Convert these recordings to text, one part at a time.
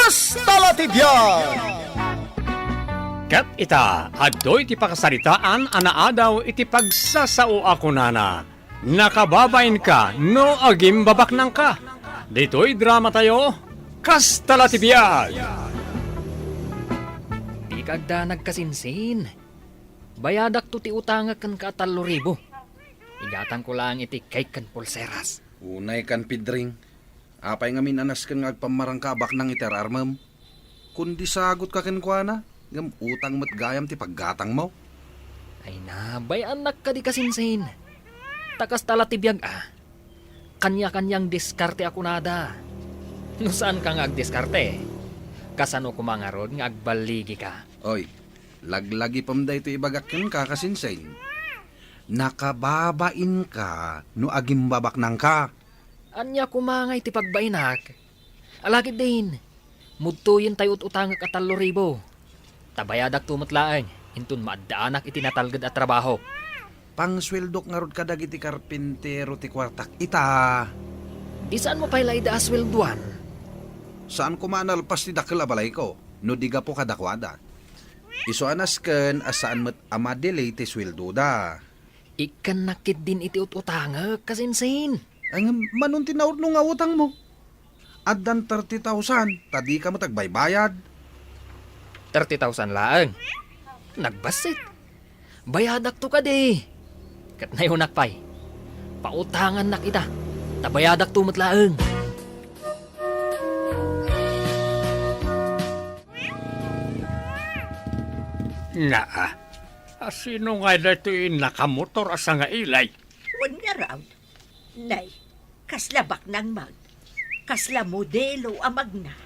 Kastalatibyan! Kat ita, adoy ti pakasaritaan, anaadaw iti pagsasao ako nana. Nakababain ka, no agim babaknang ka. Dito'y drama tayo, Kastalatibyan! Di kagda nagkasinsin. Bayadak to ti utangak kan ka 3,000. Igatan ko lang iti cake kan pulseras. Unay kan pidring. Apay nga minanas kan ngagpamarangkabak ng iterarmam. Kundi sagot ka kenkwana, ngam utang met gayam ti paggatang mo. Ay na, bayanak ka di kasinsin. Takas talatibiyag Kanya-kanyang diskarte ako nada. No saan ka nga agdiskarte? Kasano kumangarod nga agbaligi ka? Oy, laglagi pamday ito ibagak ken kakasinsay. Nakababain ka no agimbabak nang ka. Anya kumangay ti pagbainak. Alagid din. Mudtuyin tayo utangak at 3,000. Tabayadak tumatlaang. Intun maadaanak itinatalgad at trabaho. Pangsweldok nga rod kadag iti karpintero ti kwartak ita. Di saan mo pa'y laida aswelduan? Saan ko manalpas ti dakil abalay ko? No diga po kadakwada. Iso anas ken asaan met amadele ti sweldo da. Ikan nakit din iti utangak kasinsin. Ang manon tinawad no nga utang mo. Addan 30,000, tadi ka mo tagbaybayad. 30,000 lang. Nagbasit. Bayadak to ka di. Kat na yun nakpay. Pautangan na kita. Tabayadak to matlaang. Naa, sino nga dito'y nakamotor asa nga ilay? Wan nga raw. Nay, kaslabak ng mag. Kasla modelo amag na.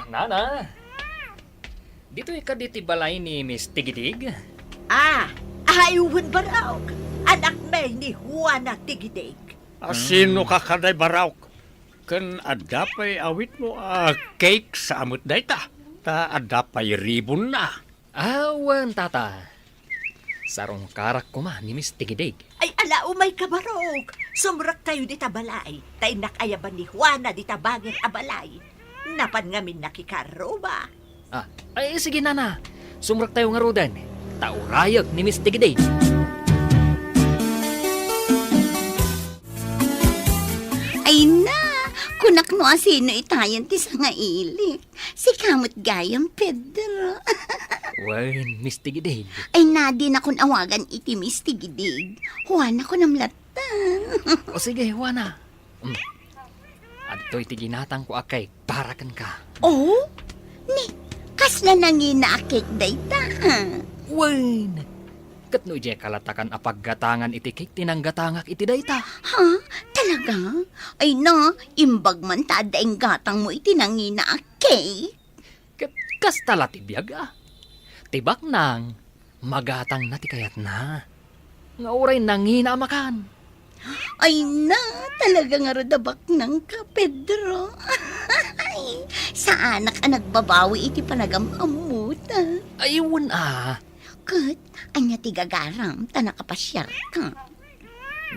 Nana. Dito ikaditi balay ni Miss Tigidig. Ayuwan ba raw? Anak may ni Juana Tigidig. Sino ka kaday baraw? Kan adapay awit mo cake sa amot dayta. Ta adapay ribbon na. Awan, tata. Sarong karak ko ma ni Miss Tigidig. Ay ala umay kabarog. Sumrak tayo di tabalay. Tay nakayaban ni Juana di tabagir abalay. Napan ngamin nakikaro ba? Ay sige nana. Sumrak tayo nga rodan. Taurayag ni Miss Tigidig. Ay na, kunak mo asino itayan ti sa nga ilik. Si kamot gayam Pedro. Wen, Miss Tigidig. Ay nadi na kun awagan iti Miss Tigidig. Juan ako namlatan. O sige, Juana. Adto'y tiginatang ko akay parakan ka. Oh, ni, kasla nangina akik dayta. Wen! Katno ije kalatakan apaggatangan iti cake tinanggatangak iti dayta. Ha? Talaga? Ay na, imbag man tadaing gatang mo iti nangina akik. Kas talatibiyag Tibak nang, magatang na ti kayat na. Nga oray nangina makan. Ay na, talaga nga rodabak ng ka, Pedro. Ay, sa anak ang nagbabawi iti panagamamuta. Ayun Kat, anya ti gagaram, tanakapasyar ka.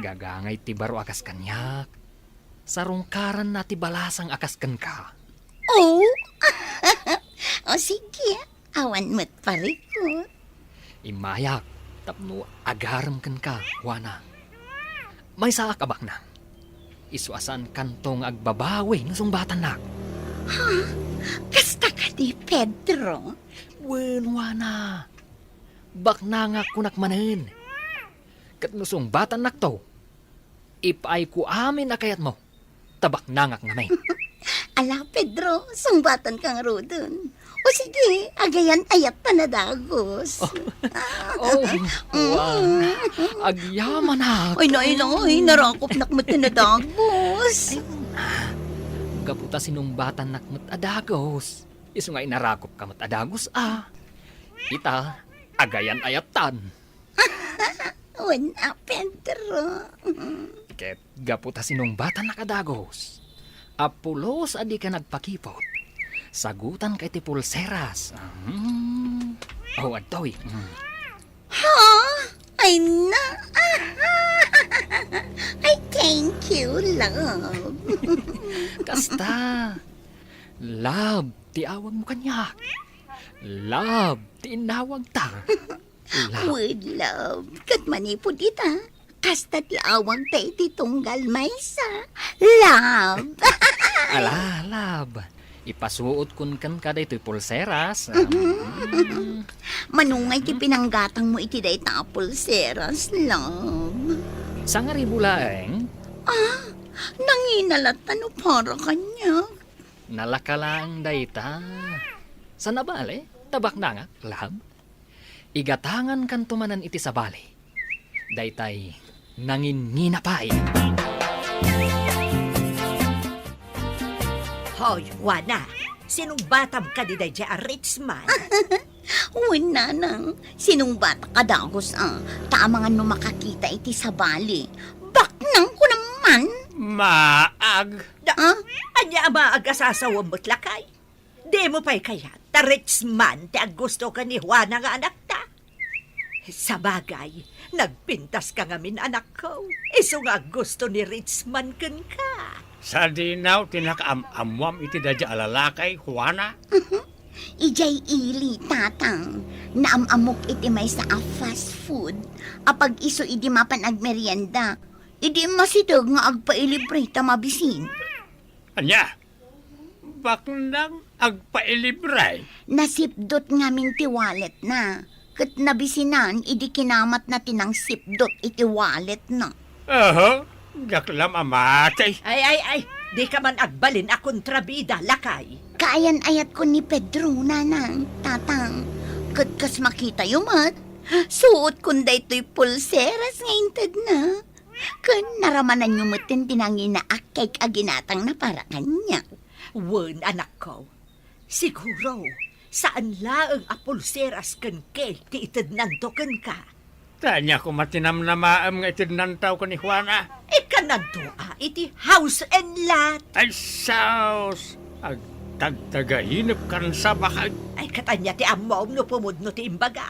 Gagangay ti baro akas kanyak. Sarungkaran na ti balasang akas kan ka. Oh? O sige, awan mo't parikot. Imayak, tapno agaram kan ka, Juana. May saak abak na. Isuasan kantong agbabawi ng sungbatan na. Ha? Kasta ka di, Pedro? Wen, Juana. Bak na nga kunak manin. Kat nusong batan nakto. Ipay ko amin akayat mo. Tabak nangak nga may. Ala, Pedro, sungbatan kang rodon. O sige, agayan ayat panadagos. Agyaman na. Ay, narakop nakmat na nadagos. Gaputa sinumbatan nakmat adagos. Isu nga inarakop kamat adagos Ita, agayan ayatan. Wala, Pedro. Ket gaputa sinumbatan nakadagos. Apulos adi ka nagpakipot. Sagutan kay ti pulseras. Adoy. Ha? Ay na. Ay, thank you, love. Kasta. Love, ti awag mo kanya. Love, ti inawag ta. Love. With love, kat manipod ita. Kasta ti awang tayo ti tunggal maysa. Love. Ala, love. Ipasuot kun kan kada ito'y pulseras. Manungay ti pinanggatang mo iti day ta pulseras, love. Sa nga ribulaeng, Nanginalatan no para kanya. nalakalang dayta. Sa nabale, tabak na nga, love. Igatangan kan tumanan iti sa bali. Daytay, nanginginapay. Hoy, Juana, sinong batam ka di day a rich man? Wala nang sinong bata kadagos tamangan no makakita iti sa bali. Baknang ko naman. Maag. Anya ama ag-asasawa mo't lakay? Di mo pa'y kaya, ta rich man, ti ag gusto ka ni Juana nga anak ta. Sa bagay, nagpintas ka ngamin anak ko. Iso nga gusto ni rich man kun ka. Sa dinaw, tinakaamwam iti dadya alalakay, Juana. Ijay ili tatang naamamok iti may sa fast food. Apag iso idi mapan ag merienda. Idi masidog nga agpailibre ta mabisin. Anya, baknang agpailibray. Nasipdot ngamin ti wallet na. Kat nabisinan, idi kinamat na tinang sipdot iti wallet na. Daklam amatay. Ay, di ka man agbalin a kontrabida, lakay. Kaayan ayat ko ni Pedro, nanang, tatang. Kat kas makita yumat, suot kunday to'y pulseras ngayon na. Kan naramanan yumutin tinangin na akay aginatang na para kanya. Wen, anak ko. Siguro, saan laang apulseras kan kel ti itid nantoken ka? Tanya ko matinam na maam nga itid nantaw ko ni Juana. Ikanadua iti house and lot. Ay, saus. Ag tagtagahinap kan sa bakag. Ay katanya ti amom no pumudno ti imbaga.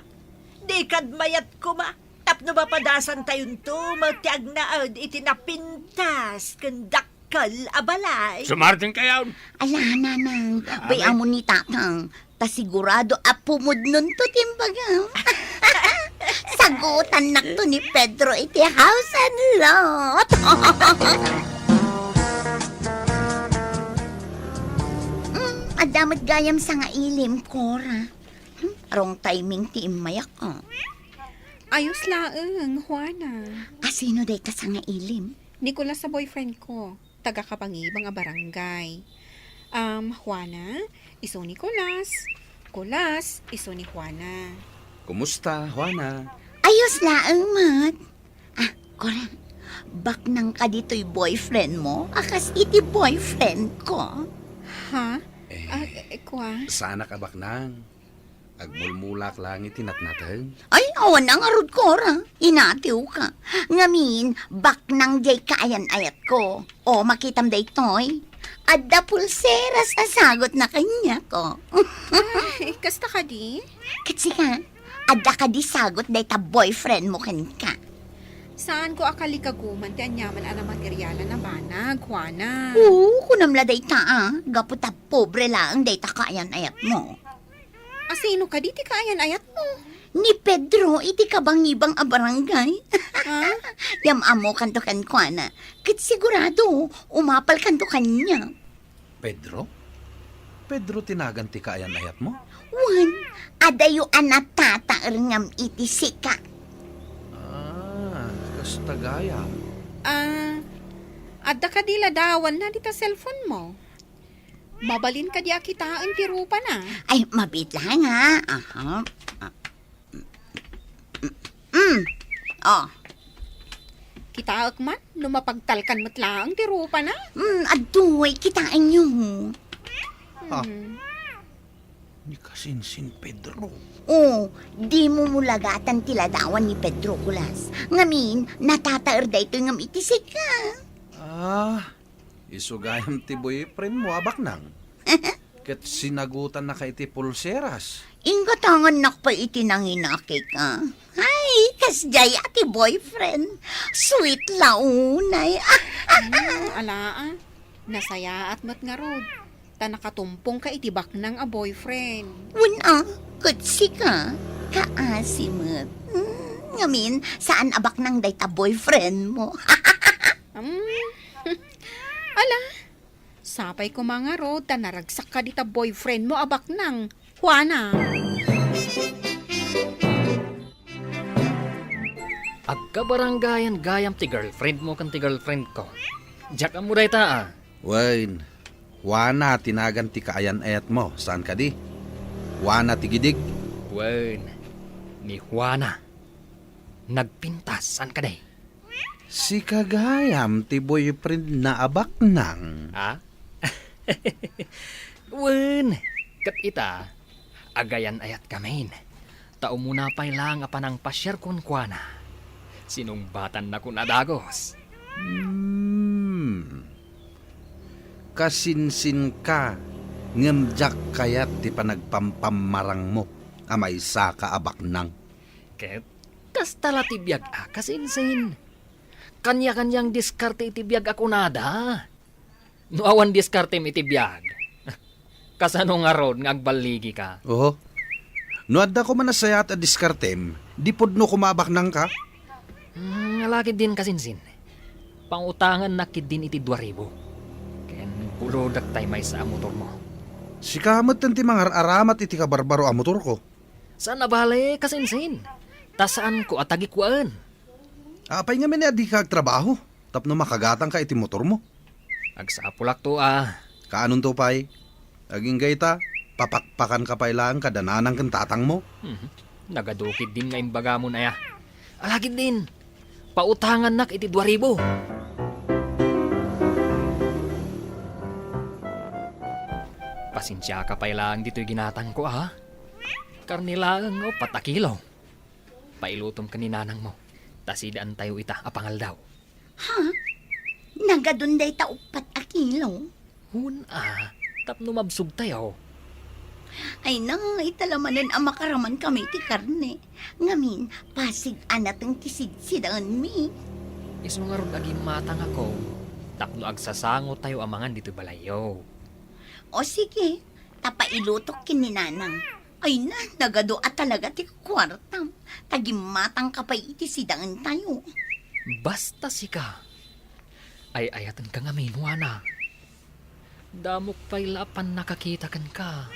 Di kad mayat ko ma. Tapno mapadasan tayon to magtiag na iti napintas kandakal abalay. Sumarting kayaw. Ala, nanang, bayang mo ni tatang. Tasigurado apumudnon to timbaga. Sagutan na to ni Pedro iti house and lot. Adamot gayam sa nga ilim, Cora. Wrong timing ti imayak ko. Ayos laeng, Juana. Asino day ka sa nga ilim? Nicolas sa boyfriend ko. Taga Kapangibang a barangay. Juana, iso Nicolas. Nicolas, iso ni Juana. Kumusta, Juana? Ayos laeng, mat. Cora, bak nang ka dito'y boyfriend mo? Akas iti boyfriend ko. Ha? Kwa? Sana ka baknang. Agmulmulak lang itinatnateng. Ay, awan na nga rod, Cora. Inatiw ka. Ngamin, bak nang jay kaayan ayat ko. O, makitam day toy. Adda pulseras asagot na kanya ko. Ay, kasta ka di? Kasi ka, adda ka di sagot day ta boyfriend mo kan ka. Saan ko akali kaguman ti anyaman ana materyala na banag, Juana? Oo, kunamla day ta Gaputa pobre lang day ta kaayan ayat mo. Asino ka di ti kaayan ayat mo? Ni Pedro, iti kabangibang a barangay. Ha? Yam amo kanto kan kuana. Kit sigurado, umapal kanto kanya. Pedro? Pedro tinaganti ka ayan ayat mo? Wan, adayo anatata ngam iti sika. Kastagaya. Adda ka di ladawan na di ta cellphone mo. Mabalin ka di akitaan ti rupa na. Ay, mabit lang Aha. Oh, Kitaak man, lumapagtalkan matlaang ti rupa na. aduay, kitain nyo. Ni kasinsin Pedro. Oh, di mo mulagatan tiladawan ni Pedro Kulas. Ngamin, natataer da ito ngam itisik ka. Isugayam ti boyfriend mo, abaknang. Ket sinagutan na kay ti pulseras. Ingatangan nak pa itinanginaki ka. Ay, kasjay ati boyfriend. Sweet launay. Alaan, nasaya at mat nga rod. ta nakatumpong ka itibak ng a boyfriend. Una, kutsi ka. Kaasimot. Ngamin, saan abak nang dayta boyfriend mo? Ala, sapay ko mga rod, ta naragsak ka dita boyfriend mo abak ng Juana. Agkabaranggayan gayam ti girlfriend mo kan ti girlfriend ko. Diyak ang muday ta ah. Wain, wana tinagan ti kaayan ayat mo. Saan ka di? Wana ti gidig. Wen, ni Juana. Nagpintas, saan ka day? Si kagayam ti boyfriend na abak nang. Ha? Wen, kat ita, agayan ayat kamin. Tao muna pa'y lang apanang pasyar kon Juana. Sinong batan na kun adagos? Kasinsin ka. Ngemjak kayat ti panagpampamarang mo. Amay sa kaabak nang. Ket, kas tala tibiyag kasinsin. Kanya-kanyang diskarte itibiyag ako nada. No awan diskarte itibiyag. Kasano nga ron nga agbaligi ka? Oo. No adda ko manasayat a diskartem, di pod no kumabak nang ka. Ngalakid din kasinsin. Pangutangan nakid din iti 2,000. Ken bulodak tay may sa motor mo. Si kamot ti mga aramat iti kabarbaro a motor ko. Saan nabale kasinsin? Tasaan ko at tagikwaan. Apay nga min di ka trabaho. Tapno makagatang ka iti motor mo. Agsapulak to ah. Kaanon to pay? Aging gayta, papakpakan ka pa ilang kadananang kantatang mo. Nagadukid din nga imbaga mo na ya. Alagid din. Pautangan nak iti 2,000. Pasensya ka pa ilang dito'y ginatang ko ha. Karnilang o patakilaw. Pailutom ka ni nanang mo. Tasidaan tayo ita apangal daw. Nagadun dayta upat akilaw. Hun tapno mabsug tayo. Ay nang italamanan ang makaraman kami ti karne. Ngamin, pasig anatang tisid-sidaan mi. Isu nga ron aging matang ako. Tapno agsasango tayo amangan dito balayo. O sige, tapailutok kininanang. Ay na, nagado at talaga ti kwartam. Tagimatang kapay iti sidaan tayo. Basta sika. Ay ayatan ka nga minuana. Damok pa'y lapan nakakita kan ka.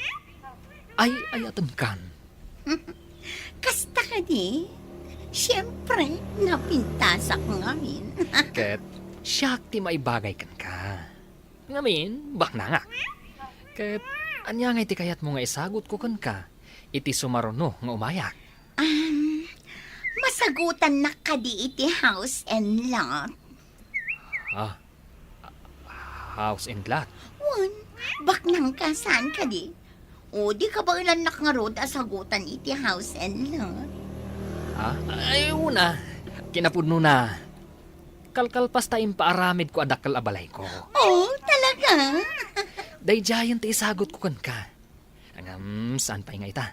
Ay ayatan kan. Kasta ka di? Siyempre, napintasak ngamin. Ket, siyak ti maibagay kan ka. Ngamin, bak na nga. Ket, anya nga iti kayat mo nga isagot ko kan ka. Iti sumaruno nga umayak. Masagutan na ka di iti house and lot. House and lot. Wan, baknang ka saan ka di? O di ka ba ilan nakangarod asagutan iti house and lot? Ay, una. Kinapudno na. Kalkalpas ta impaaramid ko adakal abalay ko. Oh, talaga? Day giant isagot ko kan ka. Angam, saan pa nga ita?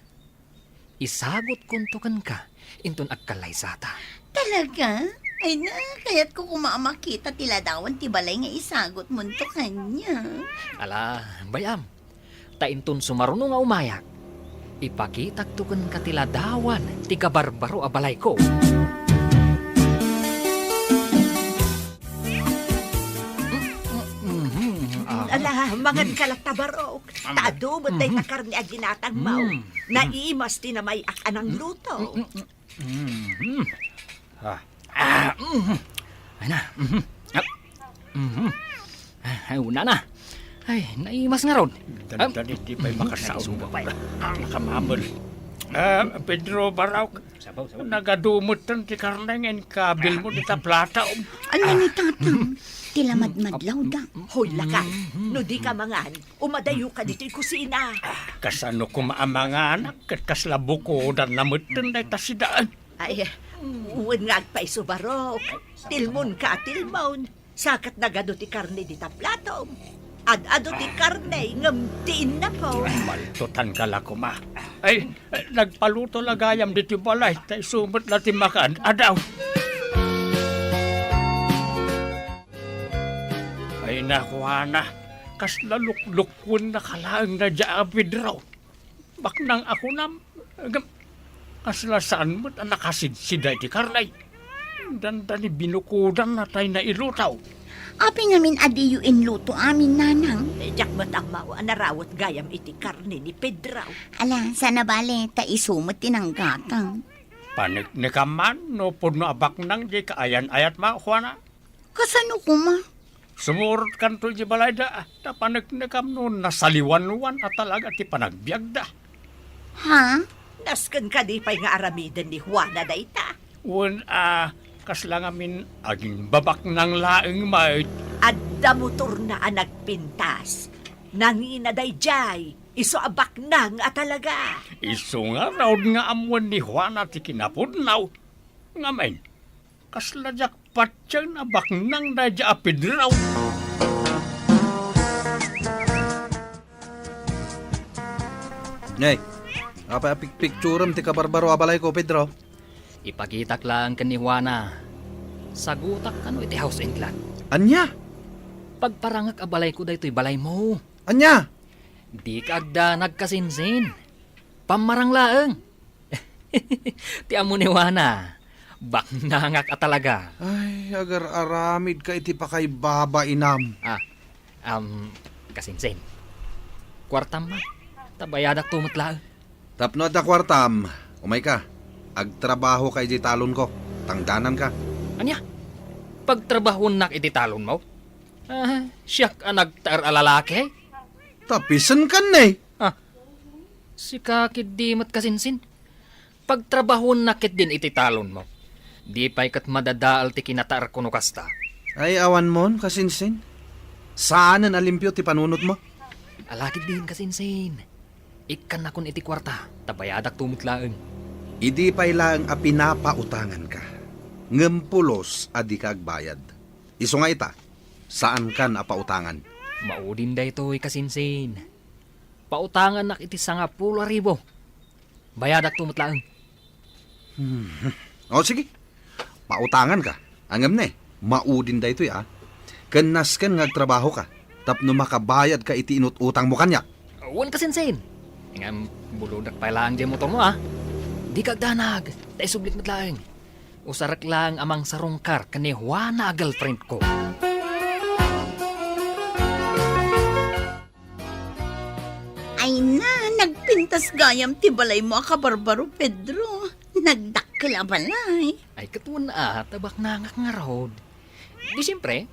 Isagot ko kan ka. Inton agkalay sata. Talaga? Ay na, kaya't ko kumamakita tila dawan ti balay nga isagot mo to kanya. Ala, bayam. Ta inton sumaruno nga umayak. Ipakitag to kan katila dawan. Tiga barbaro abalay ko. Ala, mga kalaktabarok. Tado, batay ka karni a ginatang mau. Naimas ti na may akanang luto. Ay na. Ay, una na. Ay, naimas nga ron. Dali, di pa'y makasawa. Nakamabal. Pedro Barauk, nagadumot tan ti karnengen kabil mo dita plata. Ano ni tatang? Tilamad-madlaw da. Hoy, laka. No di ka mangan, umadayo ka dito'y kusina. Kasano ko maamangan, kat kaslabo ko dan namutin na tasidaan. Ay, uwan nga agpay subarok. Tilmon ka, tilmon. Sakat nagado ti karne di taplatom. Ad-ado ti karne, ngamtiin na po. Maltutan ka la ko ma. Ay, nagpaluto lagayam dito balay, tay sumot na ti makan, adaw. Ay nakuha na, Kas laluk-lukwon na kalaang na dya Pedro. Baknang ako na, kaslasaan mo't nakasidsiday ti Karnay. Dandani binukudan na tayo na ilutaw. Api ngamin adiyo inluto amin, nanang. Jak mo't ang mao narawat gayam iti karne ni Pedro. Ala, sana bale, taisumot tinanggatang. Panik ni kaman, no puno abak nang di kaayan-ayat ma, Juana. Kasano ko ma? Sumurot kan to di balay da, ta panik ni kam no nasaliwan-wan at talaga ti panagbiag da. Ha? Nasken ka di pa'y nga aramidan ni Juana dayta. Un kaslang amin aging babak ng laing may Adda motor na ang nagpintas. Nangina dayjay, iso abak nang talaga. iso nga raw nga amuan ni Juana ti kinapudnaw. Nga men, kasladyak patsyan abak nang dadya Pedro. Ngay, apa pictuream ti kabarbaro abalay ko, Pedro? Ipagitak lang kan ni Juana. Sagutak kano iti house and lot. Anya? Pagparangak abalay ko daytoy balay mo. Anya? Di ka agda nagkasinsin. Pamarang laeng. Ti amo ni Juana. Baknangak at talaga. Ay, agar aramid ka iti pakay baba inam. Kasinsin. Kwartam ma. Tabayadak tumot laeng. Tapno at kwartam, umay ka. Agtrabaho kay di talon ko. Tangdanan ka. Anya? Pagtrabahon nak iti talon mo? Siyak ang nagtaar alalaki? Tapisan kan eh. Si kakit di mat kasinsin. Pagtrabahon nakit din iti talon mo. Di pa'y kat madadaal ti kinataar kuno kasta. Ay awan mon, kasinsin. Saan ang alimpyo ti panunot mo? Alakit din kasinsin. Ikan na kun iti kwarta. Tabayadak tumot laeng. Idi pa'y lang a pinapautangan ka. Ngempulos adi ka agbayad. Iso nga ita, saan kan a pautangan? Maudin da ito'y kasinsin. Pautangan nak iti 10,000. Bayadak tumot laeng. O sige, pautangan ka. Angam ne, maudin da ito Kenas ken ngagtrabaho ka. Tapno makabayad ka iti inut-utang mo kanya. Wan kasinsin. Ngam buludak pa lang di motor mo Di kagdanag. Tay sublit mat laeng. Usarak lang amang sarungkar kani Juana girlfriend ko. Ay na, nagpintas gayam ti balay mo kabarbaro, Pedro. Nagdakkel a balay. Ay katuan tabak nangak nga road. Di siyempre,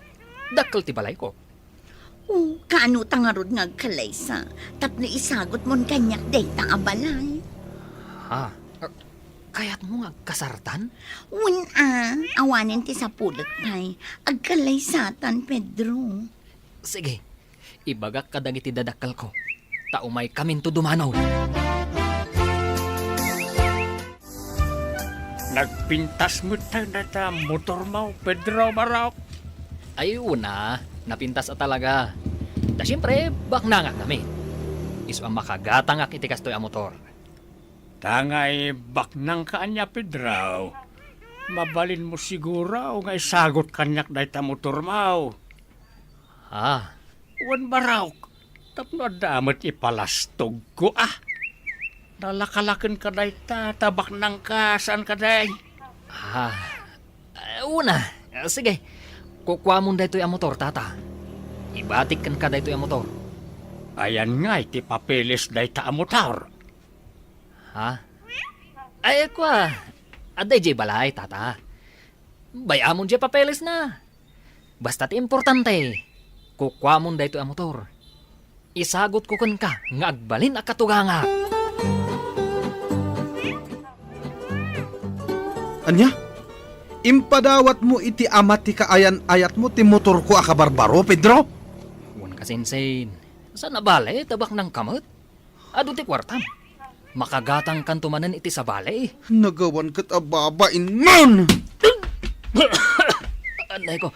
dakkel ti balay ko. Kaano tangarod ngagkalaysa. Tapno isagot mon kanyak dayta a balay. Kaya't mo nga kasartan? Awanin ti sa pulot tay. Agkalaysatan, Pedro. Sige, ibagak ka dagiti dadakkel ko. Taumay kamin to dumanaw. Nagpintas mo tayo na ta motor mo, Pedro Barok. Ay una, napintas at talaga. Da siyempre, baknangak kami. Iso ang makagatangak iti kastoy a motor. Tangay baknang kaanya, Pedro. Mabalin mo siguro nga isagot kanyak dahi ta motor mo. Wan Barok, tapno damat ipalastog ko Nalakalakan ka dahi ta, tabak nang ka, saan ka dahi? Una, sige. Kukuha mo dahito yung motor, tata. Ibatik kan ka dahito yung motor. Ayan nga, iti papeles dahi ta motor. Ay, kwa. Aday jay balay, tata. Bayamon jay papeles na. Basta't importante. Kukuha mo dahito yung motor. Isagot ko kan ka, nga agbalin a katuganga. Anya? Impadawat mo iti amat ti kaayan-ayat mo ti motor ko akabarbaro, Pedro? Huwag kasinsin. Sa nabale, tabak ng kamot. Ado ti kwartam. Makagatang kantumanan iti sa bale. Nagawan kat ababain man! Anay ko,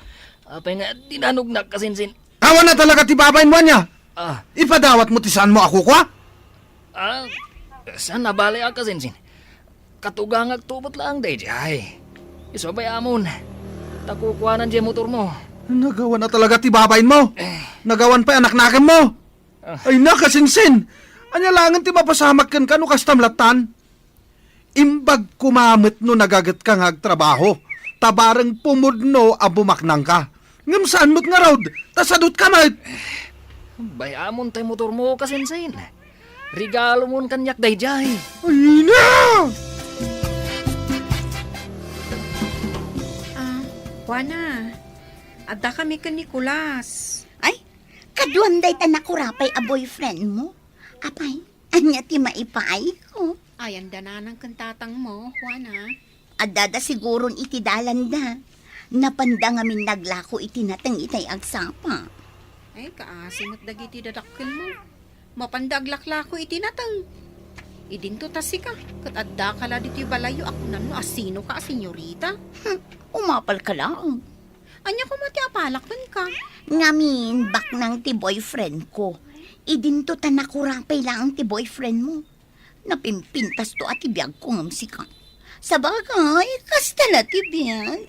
apay nga dinanog na kasinsin. Awan na talaga ti babain mo niya! Ipadawat mo ti saan mo ako kwa? Sa nabale a kasinsin. Katugangag tubot lang day jay. Isabay amon. Takukuanan jay motor mo. Nagawan na talaga ti babayin mo. Nagawan pa anak nakan mo. Ay nakasinsin. Anyalangan ti mapasamak kan no kastamlatan. Imbag kumamit no nagagat ka nga agtrabaho. Tabarang pumudno a bumaknang ka. Ngam saan mo't nga raod? Tasadot ka mat. Bayamon tay motor mo kasinsin. Regalo mo kanyak dayjay. Ay na! Juana, adda kami ka Nicolas. Ay, kaduan day ta nakurapay a boyfriend mo. Apay, anya ti maipay ko. Ay, anda na ng kantatang mo, Juana. Adada siguron iti dalanda. Napanda nga min naglako iti natang itay agsapa. Ay, kaasimot dagiti dadakkel mo. Mapandaglaklako iti natang. Idinto tasi ka. Kat adda kala diti balayo ako nano asino ka, senyorita. Umapal ka lang. Anya ko mati apalakman ka. Ngamin, bak nang ti boyfriend ko. Idinto ta nakurapay lang ti boyfriend mo. Napimpintas to at ibiyag ko ngamsi ka. Sa bagay, kasta na ti biyag.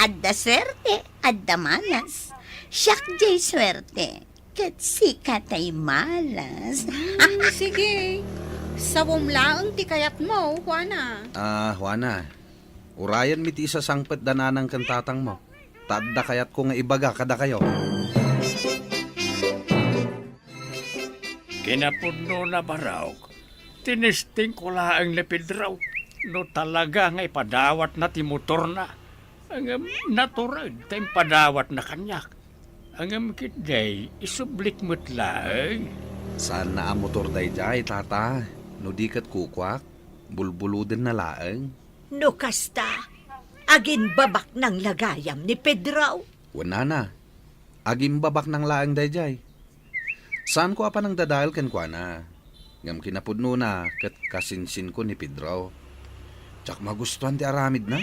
Adda swerte, adda malas. Siyak jay swerte. Kat sikatay malas. Sige. Sawom laang ti kayat mo, Juana. Juana. Urayan mi ti isa sangpet dananang kantatang mo. Tadda kayat ko nga ibaga kada kayo. Kinapudno na baraw. Tinisting ko laang ni Pedro. No talaga nga ipadawat na ti motor na. Ang naturad tayong padawat na kanyak. Ang kitday, isublik mo't laang. Saan na ang motor day jay, tata? No di kat kukwak, bulbuluden na laang. No kasta, agin babak ng lagayam ni Pedro. Wala na. Agim babak ng laang day jay. Saan ko apa nang dadahal kan kwa na? Ngam kinapudno na kat kasinsin ko ni Pedro. Tsak magustuhan ti aramid na.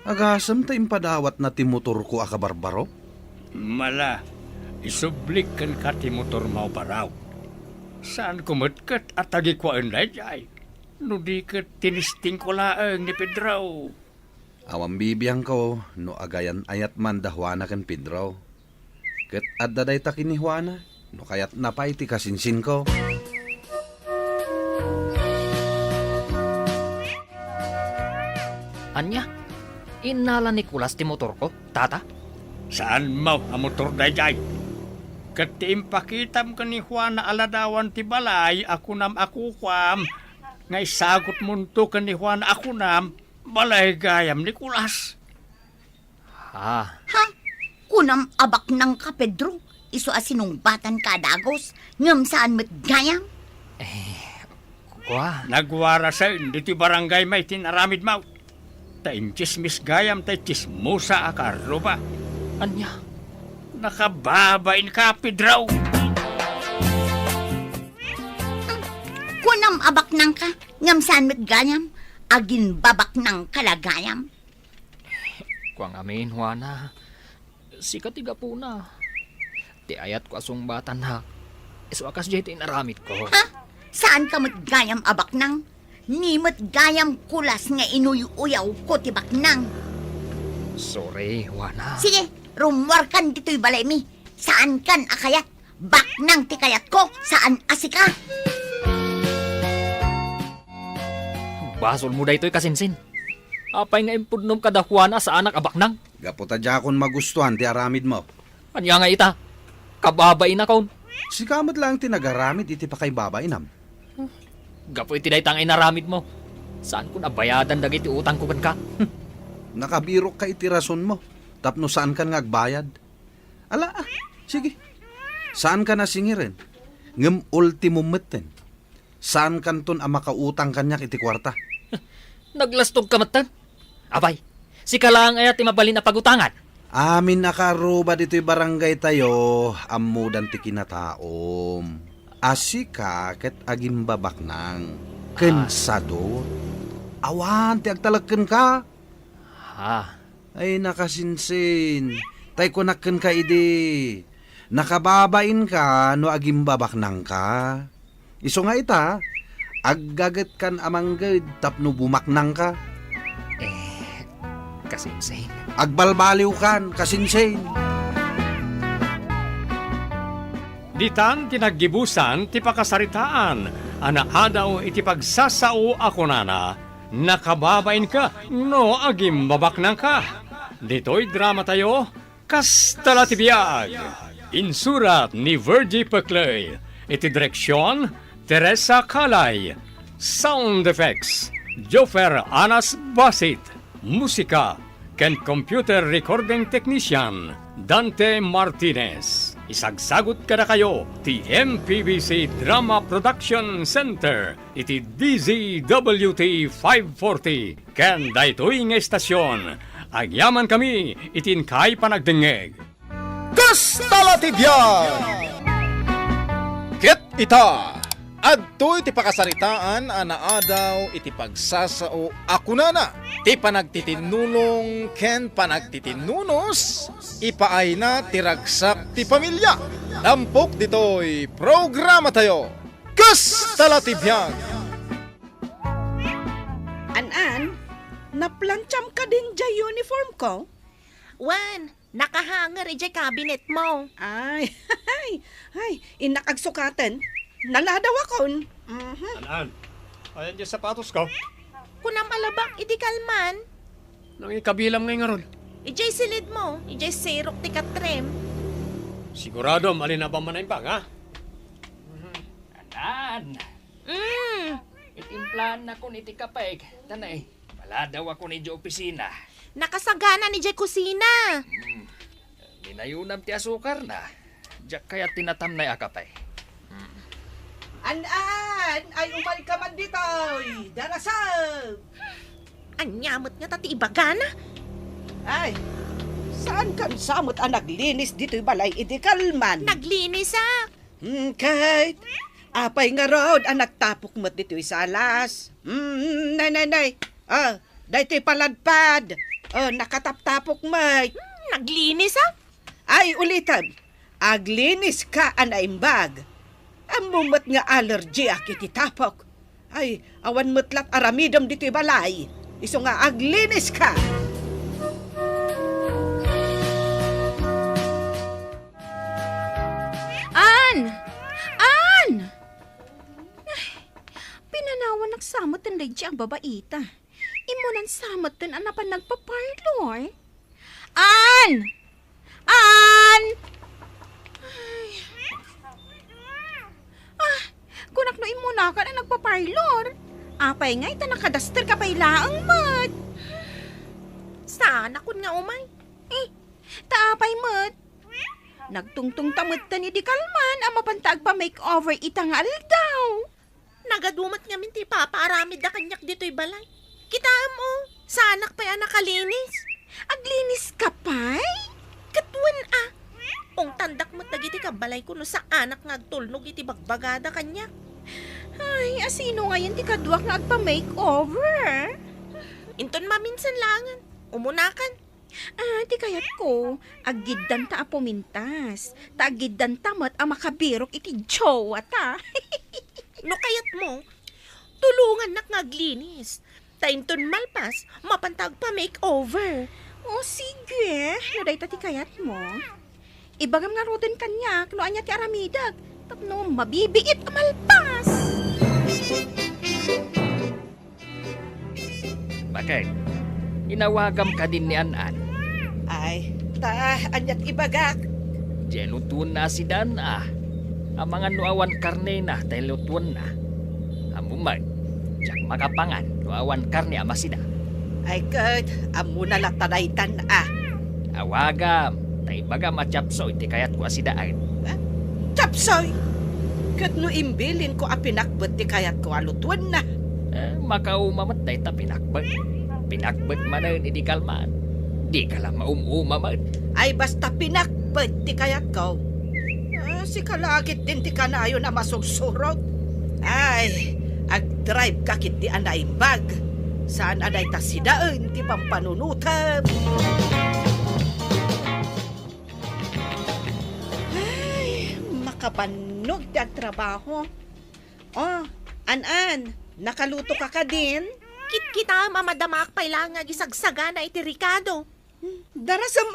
Agasam ta impadawat na ti motor ko akabarbaro. Mala, isublik kan ka ti motor mo baraw. Saan kumatkat at tagikwaan na jay? No di ka tinisting ko laang ni Pedro. Awang bibiyang ko, no agayan ayat man dahwana kan Pedro. Kat adda day takin ni Juana, no kayat napay ti kasinsin ko. Anya? Inala ni Kulas ti motor ko, tata? Saan mo ang motor na jay? Kat ti impakitam ka ni Juana aladawan ti balay, ako nam ako kwam. Nga isagot munto ka ni Juana ako nam, balay gayam ni Kulas. Ha? Ha? Kunam abak ng ka, Pedro. Iso asinong batan ka dagos. Ngam saan met gayam? Kwa? Nagwara sa hindi ti barangay may tinaramid mo. Taim chismis gayam tay chismusa akarro ba? Anya? Nakababain ka, Pedro. Kunam abak ng ka. Ngam saan met gayam? Agin babak ng kalagayam. Kuang amin, Juana. Sikat tiga po na. Ti ayat ko asong batan ha. Iso akas jay ti inaramit ko. Ha? Saan ka met gayam abak ng? Ni met gayam kulas nga inuyuyaw ko tibak ng. Sorry, Juana. Sige, rumwar kan dito'y balay mi. Saan kan akayat? Bak ng tikayat ko. Saan asika? Basol mo daytoy kasinsin. Apay nga impudnom kada Juana sa anak abak nang. Gaputa jakon magustuhan ti aramid mo. Anya nga ita? Kababain na kaon. Si kamot lang tinagaramid iti pa kay babainam. Gapoy ti daytang inaramid mo. Saan ko nabayadan dagiti utang ko kan ka? Nakabirok ka iti rason mo. Tapno saan ka nga agbayad. Ala, sige. Saan ka nasingirin? Ngem ultimum metten. Saan kanton ang makautang kanyak iti kwarta? Naglastog ka matan. Abay, si kalang ayat ti mabalin na pagutangan. Amin nakaruba dito'y barangay tayo, amudan ti kinataom. Asika ket agim babak nang kensado. Awan ti agtalagken ka. Ha? Ay nakasinsin. Tay kunakken ka idi. Nakababain ka no agim babak nang ka. Iso nga ita, aggaget kan amangged tapno bumaknang ka. Kasinsin. agbalbaliw kan kasinsin. Ditan tinaggibusan ti pakasaritaan, adaw iti pagsasao ako nana, nakababain ka, no agim babaknang ka. Dito'y drama tayo, Kastala ti Biag. Insurat ni Virgie Peclay. Iti direksyon, Teresa Calay. Sound effects, Jofer Anas Basit. Musika, ken computer recording technician, Dante Martinez. Isagsagot ka na kayo ti MPBC Drama Production Center iti DZWT 540 ken daytoy nga estasyon. Agyaman kami itin kay panagdengeg. Kastala ti Biag! Ket ita! Adtoy ti pakasaritaan adaw iti pagsasao akunana. Ti panagtitinulong ken panagtitinunos ipaay na ti ragsak ti pamilya. Tampok ditoy programa tayo. Kastala ti Biag! An-an, naplancham ka din dya uniform ko? Wan, nakahanger ijay cabinet mo. Ay, inakagsukatan. Naladaw akon. Anan, ayan dyan sapatos ko. Kunam alabak, idi kalman. Nang ikabilam ngay nga ron. Ijay silid mo, ijay sirok ti katrem. Sigurado malin na ba manaimbang, ha? Anan, Mm, itimplan na ko ni ti kapeg. Tanay, wala daw ako ni opisina. nakasagana ni jay kusina. Minayunam ti asukar na. Diyak kaya tinatam na akapay. An-an, ay umay ka man ditoy. Darasag. Anyamot nga tati ibagana. Ay, saan kan samot ang naglinis dito'y balay idikalman? Naglinis Kahit, apay nga road ang nagtapok mo't dito'y salas. Nay. Dito'y paladpad. Nakataptapok mo't. Naglinis Ay, ulitan. Aglinis ka anaimbag. Amumot nga allergy akiti tapok. Ay, awan mutlat aramidom dito'y balay. Iso nga aglinis ka. An! Ay, pinanawan nagsamot ang ang babaita. Imo nang samot ang anapan nagpaparlor. An! An! Kunak no imo na ka na nagpaparlor. Apay nga ita nakadaster ka pa ilaang mat. Sana kun nga umay. Taapay mat. Nagtungtung tamad ta ni di kalman ang mapantag pa makeover itangal daw. Nagadumat nga minti papaaramid da kanyak dito'y balay. Kita mo, sanak pa yan nakalinis. Aglinis ka pa'y? Katwan Kung tandak mo dagiti ka balay ko no sa anak nga agtulnog iti bagbagada kanyak. Ay, asino ngayon ti kaduak nga agpa-makeover? Inton maminsan langan. Umunakan. Ti kayat ko, agiddan ta apumintas. Ta agiddan tamat ang makabirok iti jowa ta. No kayat mo, tulungan nak ngaglinis. Tainton malpas, mapantag pa makeover. O sige, naday ta ti kayat mo. Ibagam nga roden kanyak, no anya ti aramidag. Tapno, mabibiit amalpas. Bakit? Inawagam ka din ni Anan. Ay, anyat ibagak. Jenutun na si Dan Ang mga nuawan karne na dahil lutuan na. Amumag, diyak makapangan nuawan karne amasida. Ay, kat, amo na latanaytan Awagam, tay baga machapso iti kayat ko asidaan. Tapsoy! Kat no imbilin ko apinakbet ti kayat ko alutuan na. Makaumamat day ta pinakbet. Pinakbet manan idi kalman. Di ka lang maumumaman. Ay, basta pinakbet ti kayat ko. Si kalagit din ti kanayo na masugsurot. Ay, ag-drive ka kit ti anaimbag. Saan aday ta sidaan ti pampanunutan. Ay, makabanog ti ang trabaho. An-an, nakaluto ka din? Kit-kita mamadamak pailang nga gisagsagana iti Ricardo. Darasam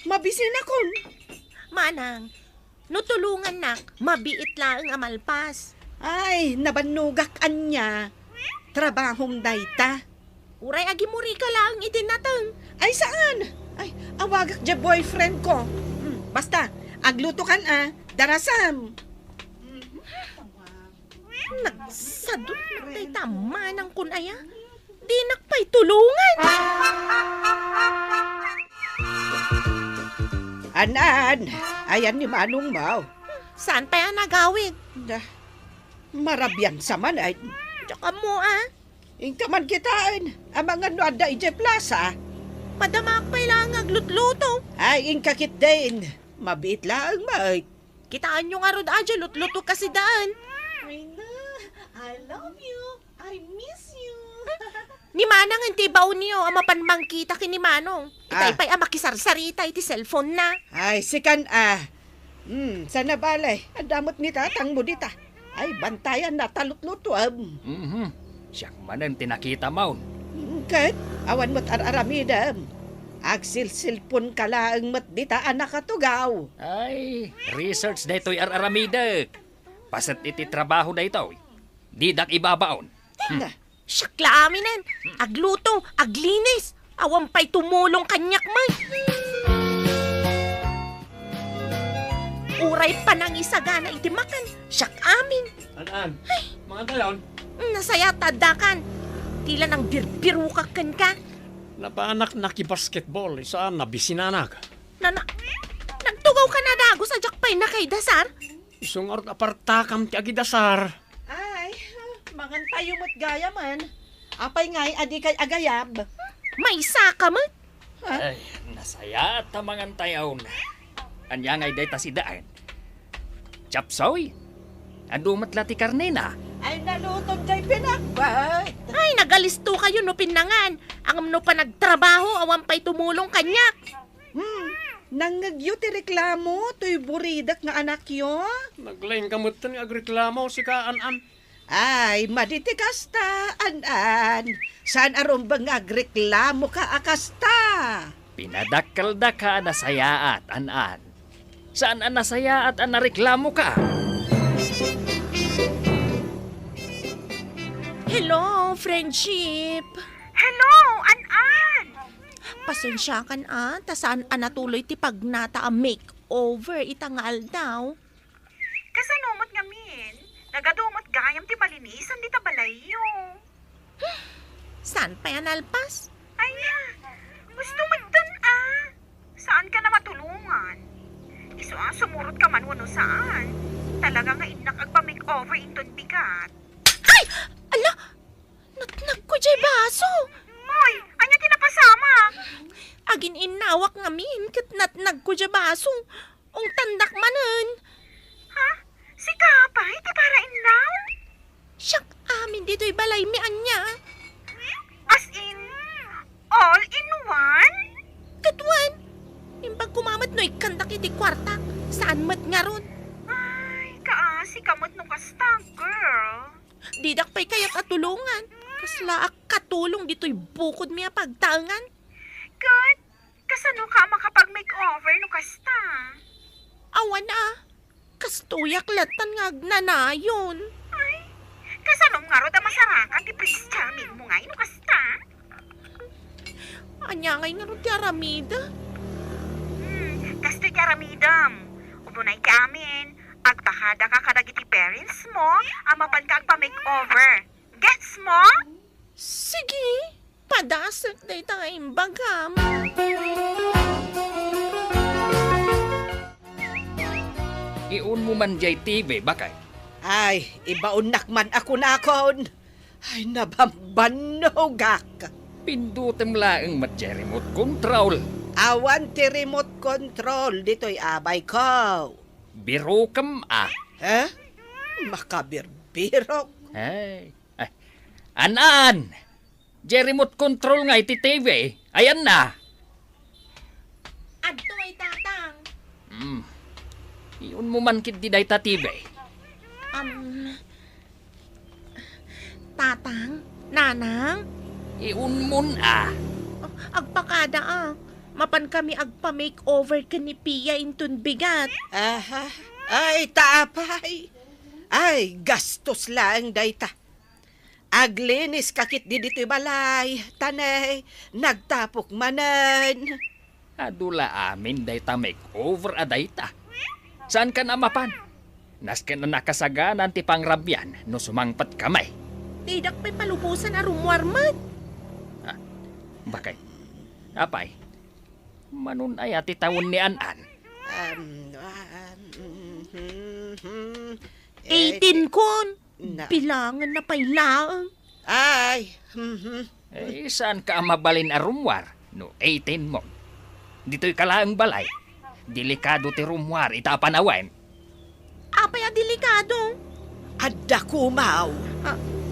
mabisin akon. Manang, nutulungan nak, mabiit lang ang amalpas. Ay, nabanugak anya. Trabahong dayta. Uray agi muri ka lang itinatang. Ay, saan? Ay, awagak dya boyfriend ko. Basta, agluto kan darasam. Nagsadot na tayo tama ng kunaya. Di nakpay tulungan. Anan, ayan ni Manong Mau. Saan pa yan nagawid? Marabyan sa manay. Tsaka mo Ingkaman kitaan, ang mga nuada ije plaza. Madamak pa lang aglutluto. Ay, ingkakit din. Mabit lang, mate. Kitaan nyo nga rod adya, lutluto kasi daan. I love you. I miss you. Ni Manang ang tibaw niyo, ang mapanmang kita kini Manong. Itay pa'y makisarsarita iti cellphone na. Ay, sikan sana balay. Ang damot ni tatang mo dita. Ay, bantayan na talutluto. Siyak manan tinakita maun. Kat, awan mo't araramidam. Agsil-silpon ka lang mat dita anak katugaw. Ay, research daytoy araramidek. Pasat iti trabaho daytoy. Didak ibabaon. Syakla aminan, agluto, aglinis. Awan pa'y tumulong kanyak man. Uray pa nang isagana iti makan. Syak amin. An, mga tayon, Nasaya tadakan. Tila nang birbirukakan ka. napaanak nakibasketball, saan nabisinanak. Nagtugaw ka na dago sa jakpay na kay Dasar. Isungarot apartakam ti agidasar. Ay, mangan tayo mo't gaya man. Apay ngay adi kay agayab. May saka man. Ay, nasaya tamangan tayaw na. Anya ngay day tasidaan. Chapsoy, adumat lati karne na. Ay, nalutog jay pinakbat. Ay, nagalisto kayo no pinangan. Ang no pa nagtrabaho, awan pa'y tumulong kanyak. Nangagyo ti reklamo, to'y buridak nga anak yo. Naglaing kamutan nga agreklamo si Kaan-an. Ay, maditi kasta, an-an. Saan aron bang agreklamo ka akasta? Pinadakkel da ka nasaya at an-an. Saan ang nasaya at ang nareklamo ka? Hello, friendship. Hello, An-An! Pasensya kan tasaan natuloy ti pagnata a makeover itangal daw. Kasanumot nga min, nagadumot gayam ti balinisan di tabalayo. Saan pa yan alpas? Ay, gusto mo dun Saan ka na matulungan? Iso sumurot ka man wano saan. Talaga nga inak agpa-makeover inton bigat. Ay! Ala! Natnag ko jay baso! Hoy, anya tinapasama? Agin inawak nga min, kat natnag ko jay baso. Ong tandak manen. Ha? Si Kapay, ti para inaw? Siyak amin dito'y balay mi anya. As in, all in one? Katwan! Imbag kumamat no'y kandak iti kwarta. Saan mat nga ron? Ay, kaasi kamot no kasta, girl. Didak pa'y kayak atulungan. Kasla ak katulong dito'y bukod miya pagtaangan. Good. Kasano ka makapag-makeover no kasta? Awan kastuyak latan nga agnanayon. Ay, kasanom nga ro da masarakan ti Prince Charming mo nga no kasta? Anya ngay nga ron ti Aramida. Kasto yaramidam. Ubunay kamin. Agtakada ka kadagiti parents mo, amapan ka agpa-makeover. Gets mo? Sige, padasat day tayo imbagam. Iun mo man jay TV, bakay? Ay, ibaunak man ako na akon. Ay, nabambanogak. Pindutem laeng mat jay remote control. Awan ti remote control, dito'y abay ko. Biro kam Ha? Makabirbirok. Ay. An-an! Jay remote control nga iti TV. Ayan na. Adto ay tatang. Iun mo man kit di day ta TV. Tatang, nanang, Iun mon agpakada Mapan kami agpa-makeover ka ni Pia intun bigat. Aha, ay taapay. Ay, gastos lang dayta. Aglinis kakit di dito'y balay, tanay, nagtapok manan. Adula amin dayta makeover a dayta. Saan ka na mapan? Nasken na nakasaganan ti pangrabyan no sumangpat kamay. Tidak pa'y palubusan a rumwar man. Bakay? Apay? Manun ay ati tawon ni Anan. 18 kon. Na- Bilangan na pa'y laang. Ay, Saan ka mabalin a rumwar no 18 mo? Dito'y kalaang balay. Delikado ti rumwar itapanawan. Apay a delikado. adda kumaw.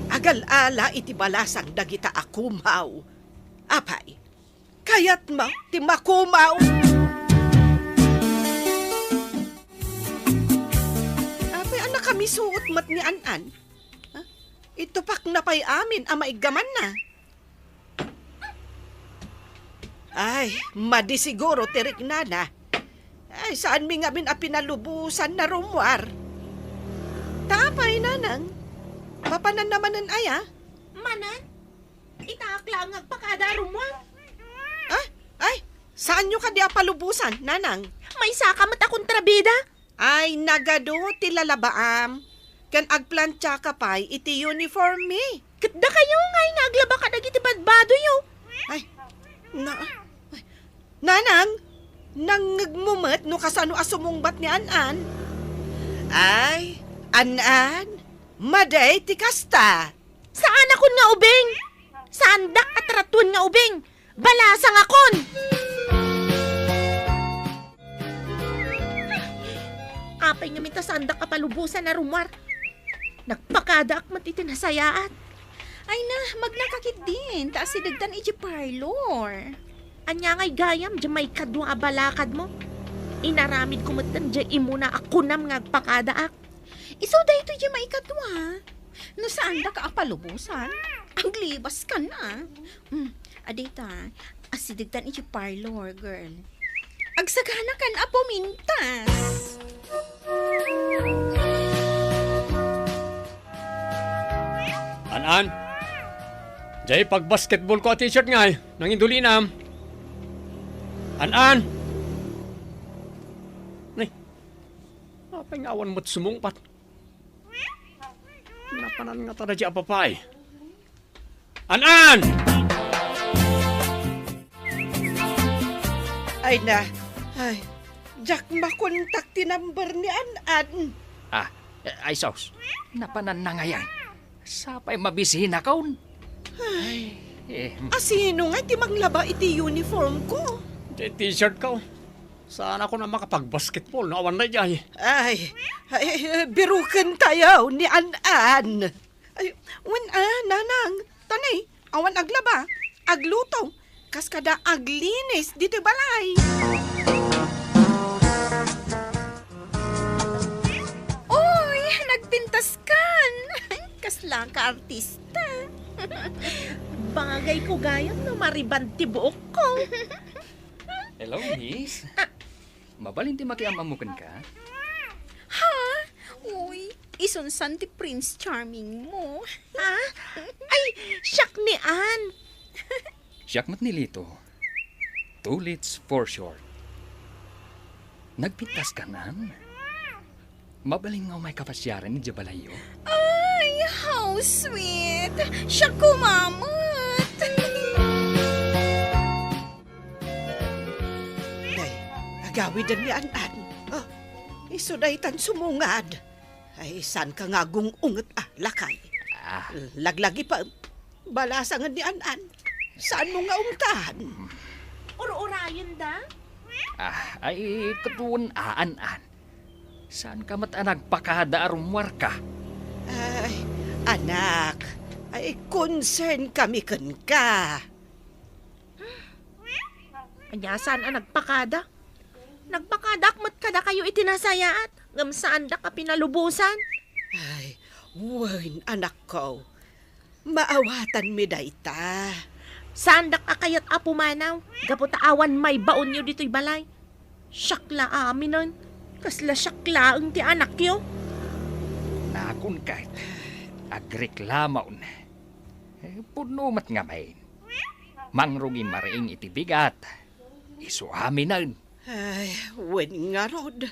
Agal-ala iti balasang dagita akumaw. Apay, kayat mo ti makumaw. Apay, anak kami suot mat ni Anan. Ha? Ito pak na pa'y amin, amaigaman na. Ay, madi siguro tirik nana. Ay, saan mi nga min a pinalubusan na rumwar? Tapay, nanang. Mapanan naman ang aya. Manan? Itakla ang agpakada rumwar. Ay, saan nyo ka di palubusan, nanang? May saka mata kontrabida. Ay, nagado ti lalabaam. Kan agplantya ka pa'y iti uniform mi. Katda kayo ngay naglaba ka dagiti badbado yo. Ay, nanang, nangagmumet no kasano asumungbat ni Anan. Ay, Anan, maday ti kasta. Saan akon nga ubing? Sandak at ratun nga ubing. Balasang akon. Apay nga minta sandak kapalubusan na rumwar. Nagpakada ak matitinasayaat. Ay na, magnakakit din. Taas si dagdan iti parlor. Anya ngay gayam, dyan may kadwa abalakad mo. Inaramid ko matan dyan imuna ako nam ngagpakada ak. Iso da ito yung maikatwa. No saan da ka apalubusan? Ang libas ka na. Adita, asidigtan iti parlor, girl. Agsagana kan apo mintas. Anan? Jay pag-basketball ko t-shirt nga nang indulinam. Anan? Nay, apay nga awan mo't sumungpat. Napanan nga tada di apapay. Anan! Ay na, ay, Jack makontak ti number ni Anan. Ay sos, napanan na ngayon. Sapay mabisihin na kaun. Asino nga ti manglaba iti uniform ko? Di t-shirt ko. Saan ako na makapag-basketball? Awan na jay. Ay, birukan tayo ni Anan. Ay, nanang, tanay, awan aglaba, agluto, kas kada aglinis dito balay. Oy, nagpintas kan. Kaslang ka artista. Bagay ko gayam no maribanti buok ko. Hello, miss. Mabalin ti makiamamukan ka? Uy, isunsan ti Prince Charming mo. Ay, siyak ni Ann. Siyakmat nilito. Tulits for short. Nagpintas ka nan? Mabaling nga may kapasyaran ni Jabalayo. Ay, how sweet. Siya kumamot. Day, agawidan ni Anan. Oh, isudaytan sumungad. Ay, saan ka nga unget lakay? Laglagi pa, balasangan ni Anan. Saan mo nga ungtahan? Uro-urayan da? Ay katuon aan-an. Saan ka nagpakada arumwar ka? Ay, anak, ay concern kami kan ka. Anya saan ang nagpakada? Nagpakadak mat kada kayo itinasayaat. Ngam saan da ka pinalubusan? Ay, wan anak ko. Maawatan mi dayta. Saan dak akayat apo manaw? Gaputa awan may baon nyo dito'y balay. Syakla amin nun. Kasla syakla ang ti anak yo. Nakon kahit agreklamaon. Puno mat nga main. Mangrugin maring iti bigat. Isu amin na. Ay, wen nga rod.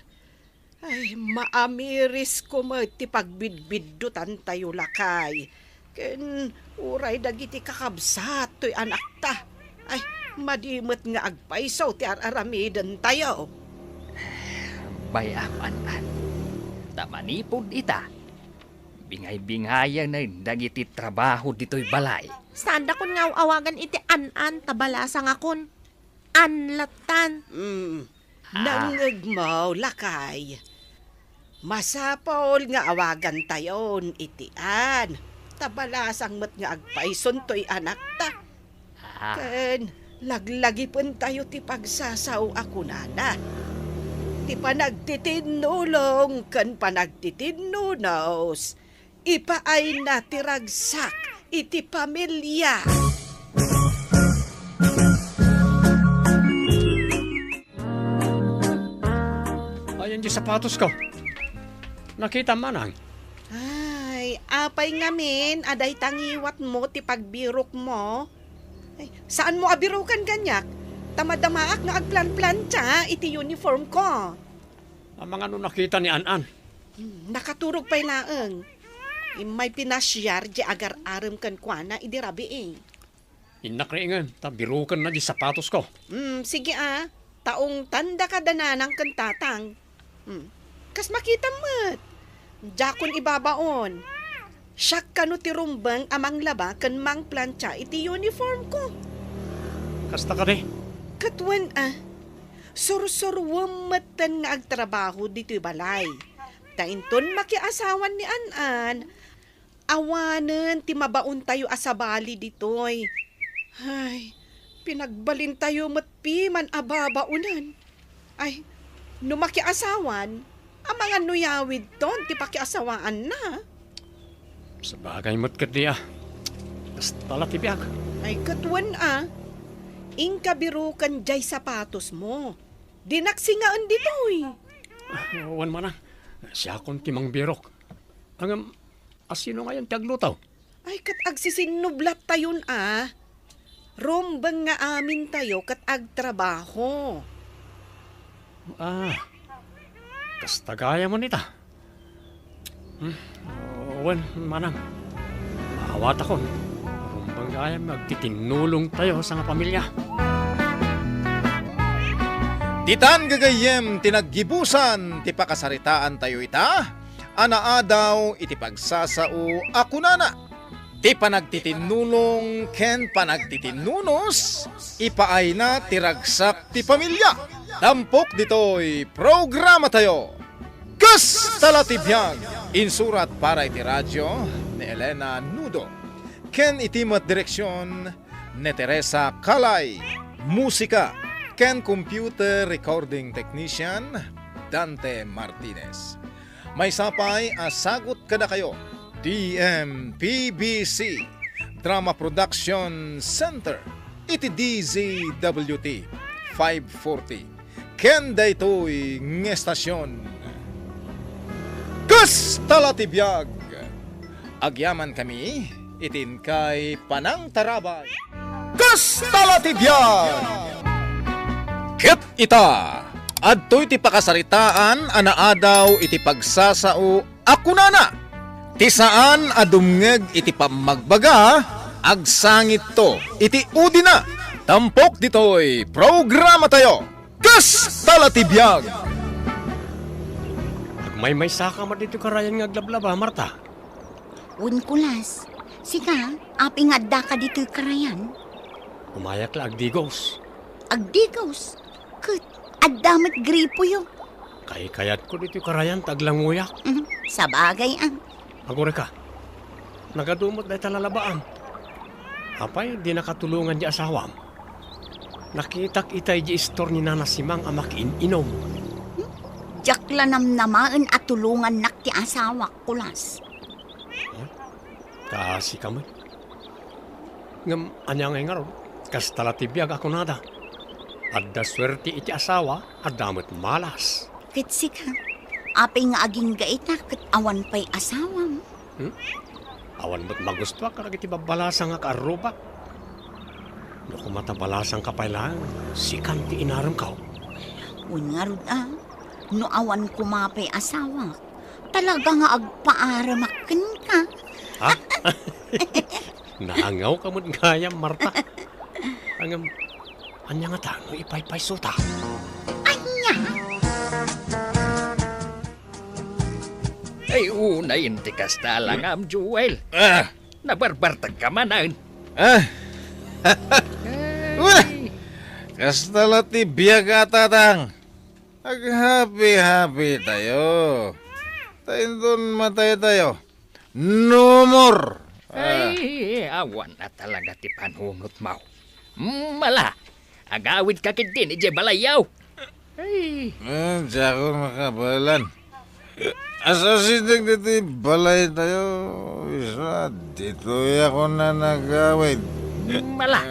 Ay, maamiris ko mo ti pagbidbiddutan tayo lakay. Ken, uray dagiti kakabsat to'y anak ta. Ay, madimot nga agpaisaw ti araramidan tayo. Bayapan. Tamanipod ita. Bingay-bingayan na dagiti trabaho dito'y balay. Saan da kun nga awagan iti an-an tabalasang akon. Anlatan. Nangagmaw lakay. Masapol nga awagan tayon itian. Tabalasang mat nga agpaison to'y anak ta. Ken, laglagi pun tayo ti pagsasaw ako nana. Ti panagtitinulong ken panagtitinunos. Ipaay na ti ragsak iti pamilya. Ayan di sapatos ko. Nakita manang. Ay, apay ngamin, aday tangiwat mo ti pagbirok mo. Ay, saan mo abirukan ganyak? Tamadamaak nga agplan-plantsa iti uniform ko. Ang mga no nakita ni An-an. Nakaturog pa'y laeng. May pinasyar di agar-aram kan kwa na idirabi eh. Inakringan, tabirukan na di sapatos ko. Sige taong tanda ka dananang kan tatang. Kas makita mo't. Jakon ibabaon. Siyak kano ti rumbang amang laba kan mang plancha iti uniform ko. Kasta ka di. Katwan Sur-surwam matan nga agtrabaho dito'y balay. Tainton makiasawan ni An-an. Awanen ti mabaon tayo asabali dito'y. Ay, pinagbalin tayo matpiman ababaunan. Ay, no makiasawan, ang mga nuyawid ton ti pakiasawaan na. Sa bagay mo't kat di Basta latibiyag. Ay, katwan ingkabirukan jay sapatos mo. Dinaksingaan dito'y. Wan man siya akong timang birok. Ang asino ngayon tiaglutaw? Ay, kat agsisinublat tayon Rombang nga amin tayo kat agtrabaho. Kasta gaya mo nita. Wan manang. Maawat ako. Rumbang gaya magtitinulong tayo sa nga pamilya. Titan gagayem tinaggibusan ti pakasaritaan tayo ita. Anaa daw iti pagsasao ako nana. Ti panagtitinulong ken panagtitinunos. Ipaay na tiragsak ti pamilya. Tampok dito'y programa tayo. Kas talatibiyag. Insurat para iti radyo ni Elena Nudo. Ken itimat direksyon ni Teresa Kalay. Musika ken computer recording technician Dante Martinez. May sapay asagot kada kayo. DMPBC Drama Production Center. Iti DZWT 540. Ken daytoy ng estasyon. Kas talatibiyag. Agyaman kami itin kay Panang Tarabay. Kas talatibiyag. Ket ita, adtoy ti pakasaritaan anaadaw iti pagsasao ako nana. Ti saan adumngeg iti pamagbaga, agsangit to iti udina. Tampok ditoy programa tayo. Kas talatibiyag. May saka mo dito karayan nga aglablaba, Marta. Unkulas, sika, aping adda ka dito'y karayan. Umayak la agdigos. Agdigos, kat addamat gripo yo. Kayat ko dito karayan taglanguyak. Sa bagay Agore ka, nagadumot na talalabaan. Apay, di nakatulungan di asawam. Nakitak itay di istor ni Nana Simang amak inom. Jakla namnamaan at tulungan nak ti asawa kulas. Kasi kami. Ngam, anya nga nga ron. Kas talatibiyag ako nada. Adda swerte iti asawa, adamot malas. Kitsik ha. Apay nga aging gaita kat awan pa'y asawam. Awan mo't magusto ka iti babalasang nga kaarubak. No kumatabalasang kapay lang, sikan ti inaram ka. Ungarod no awan kumapay asawa. Talaga nga agpaaramakin ka. Ha? Naangaw ka mo't gayam, Marta. Anya nga tango ipay-pay suta. Anya? Ay, unay, inti kasta lang am, Joel. Nabarbartag ka manan. Kastala ti biyaga tatang. Ag-happy-happy tayo. Taindon matay tayo. No more. Ay, awan na talaga ti panunot mo. Mala, agawid ka kit din, ije balayaw. Ay, Di ako makabalan. Asa sindig dito balay tayo. Isa, dito ako na nagawid. mala,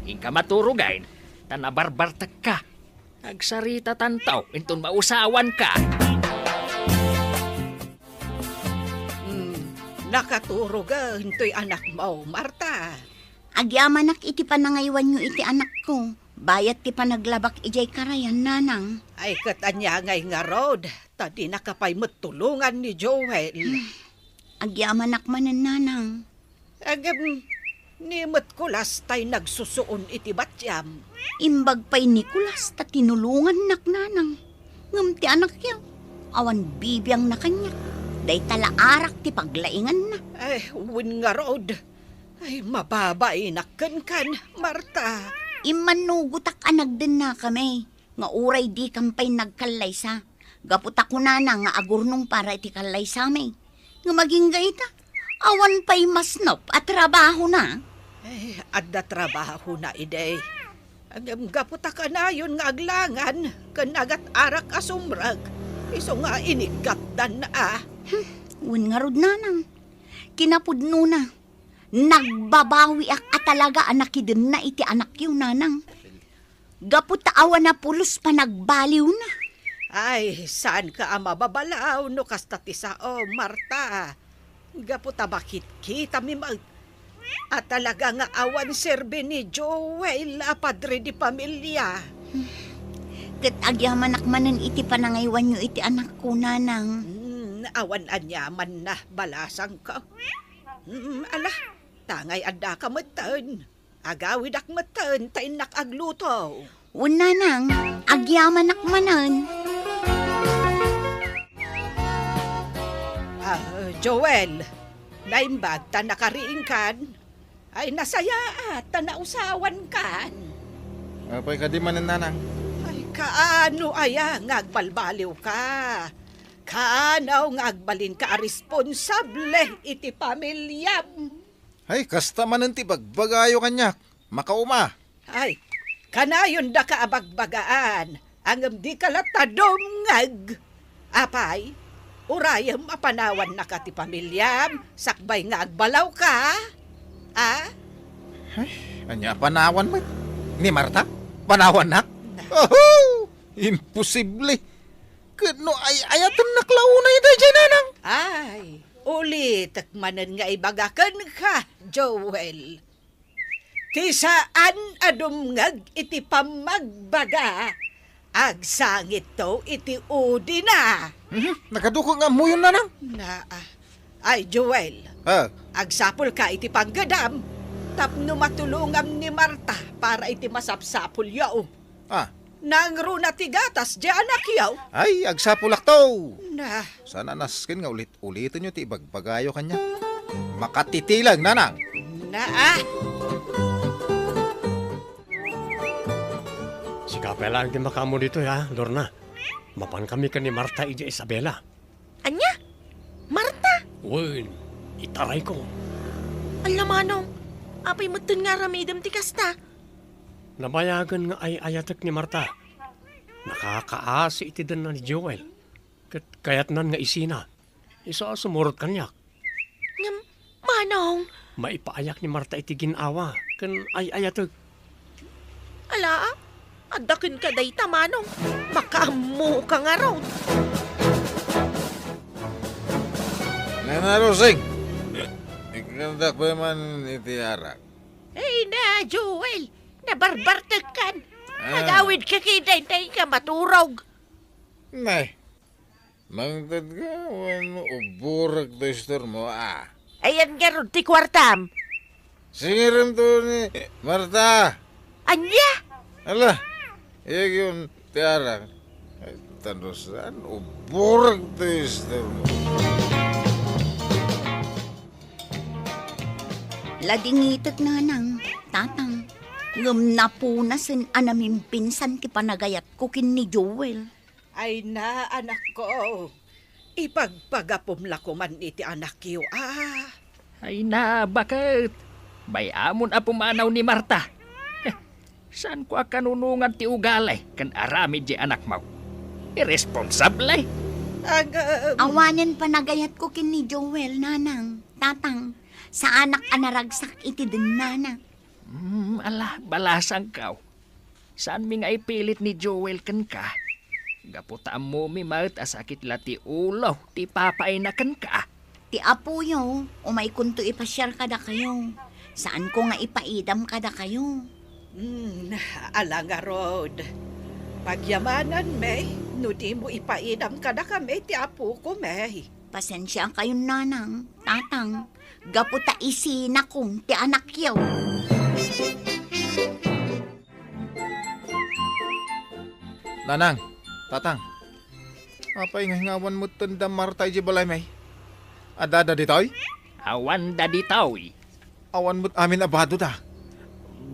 ingka maturugain, tanabarbartag ka. Agsarita tantaw, inton mausawan ka. Nakaturo ka, hintoy anak mo, Marta. Agyamanak iti panangaywan nyo iti anak ko. Bayat ti panaglabak ijay karayan, nanang. Ay katanya ngay nga rod, tadi nakapay matulungan ni Joel. Agyamanak manan, nanang. Agam, nimot kulas tay nagsusuon iti batyam. Imbag pa'y Nicolas ta tinulungan nak, nanang. Ngam ti anak yaw. Awan bibiyang na kanya. Day tala arak ti paglaingan na. Ay, win nga rod. Ay, mababay nakan kan, Marta. Imanugutak anag din na kami. Nga uray di kampay nagkalaysa. Gaputa ko na nga agurnong para iti kalaysa may. Nga maging gaita. Awan pa'y masnop at trabaho na. Ay, adda trabaho na ide. Agam gaputa ka na yun nga aglangan. Kanagat arak asumrag. Iso nga inigapdan na Wen nga rod, nanang. Kinapudno na. Nagbabawi at talaga anakidin na iti anak yun, nanang. Gaputa awan na pulos pa nagbaliw na. Ay, saan ka mababalaw no kastati sao, Marta? Gaputa bakit kita mi mag... At talaga nga awan serbe ni Joel, padre di pamilya. Kat agyamanak manan iti panangaywan nyo iti anak ko, nanang. Awan anyaman na balasang ka. Ala, tangay adda ka matan. Agawid ak matan, tain nakagluto. Wen, nanang, agyamanak manan. Joel, naimbag ta nakariing kan. Ay nasaya at ta nausawan kan. Apay ka di manan nanang. Ay kaano aya ngagbalbaliw ka. Kaanaw ngagbalin ka responsable iti pamilyam. Ay, kasta manan ti bagbagayo kanyak. Makauma. Ay, kanayon da ka abagbagaan. Ang di kalatadongag. Apay, urayam apanawan na ka ti pamilyam. Sakbay nga agbalaw ka. Anya, panawan mo. Ni Marta? Panawan na? Oh, imposible. Kano ay ayatan naklaunay da dyan, nanang. Ay, ulit manan nga ibagakan ka, Joel. Kisaan adumngag iti pamagbaga. Agsangit to iti udi na. Nakaduko nga mo yun, nanang. Ay, Joel. Agsapol ka iti panggadam. Tapno matulungam ni Marta para iti masapsapol yaw. Nangro na tigatas di anak yaw. Ay, agsapulak to. Sana naskin nga ulitin nyo ti ibagbagayo kanya. Makatitilag, nanang. Sikapay lang din makamo dito, ya, Lorna. Mapan kami ka ni Marta ija Isabela. Anya? Marta? Uy, itaray ko. Alam manong, apay matan nga ramidam ti kasta. Nabayagan nga ay ayatek ni Marta. Nakakaasi iti din na ni Joel. Kayat nan nga isina. Isa sumurot kanyak. Manong? Maipaayak ni Marta iti ginawa. Kan ay ayatek. Adakin ka day tamanong. Makaamu ka nga raw. Nana Rosing, ikandak ba man itiarak? Ay na, Joel. Nabarbartag kan. Magawid ka kitay ka maturog. Nay, mangtad ka, wano uburag to istor mo, Ayan nga ron ti kwartam. Sige rin to ni Marta. Anya? Ala, iyag yun tiarak. Ay, tanusan, uburag to istor mo. Ladingitot na nang, tatang. Ngam na po na sin anaming pinsan ti panagayat ko kin ni Joel. Ay na, anak ko. Ipagpagapumla ko man iti anak yo, Ay na, bakit? Bayamon a pumanaw ni Marta. Saan ko kanunungan ti ugalay kan arami di anak mo? Irresponsable. Awanan panagayat ko kin ni Joel, nanang, tatang. Sa anak anaragsak iti din nanang. Ala, balasang kaw. Saan mi nga ipilit ni Joel kan ka? Gaputaan mo mi maut asakit lati ulo, ti papay na kan ka. Ti apuyo, umay kunto ipasyar kada kayo. Saan ko nga ipaidam kada kayo? Ala nga rod. Pagyamanan, May. No di mo ipaidam ka na kami, ti apo ko, May. Pasensya kayo, nanang, tatang. Gaputa isina kong ti anak yaw. Nanang, tatang. Apay nga hingawan mo tanda Marta iji balay may. Adada ditoy? Awan da ditaw. Awan mo't amin abado da.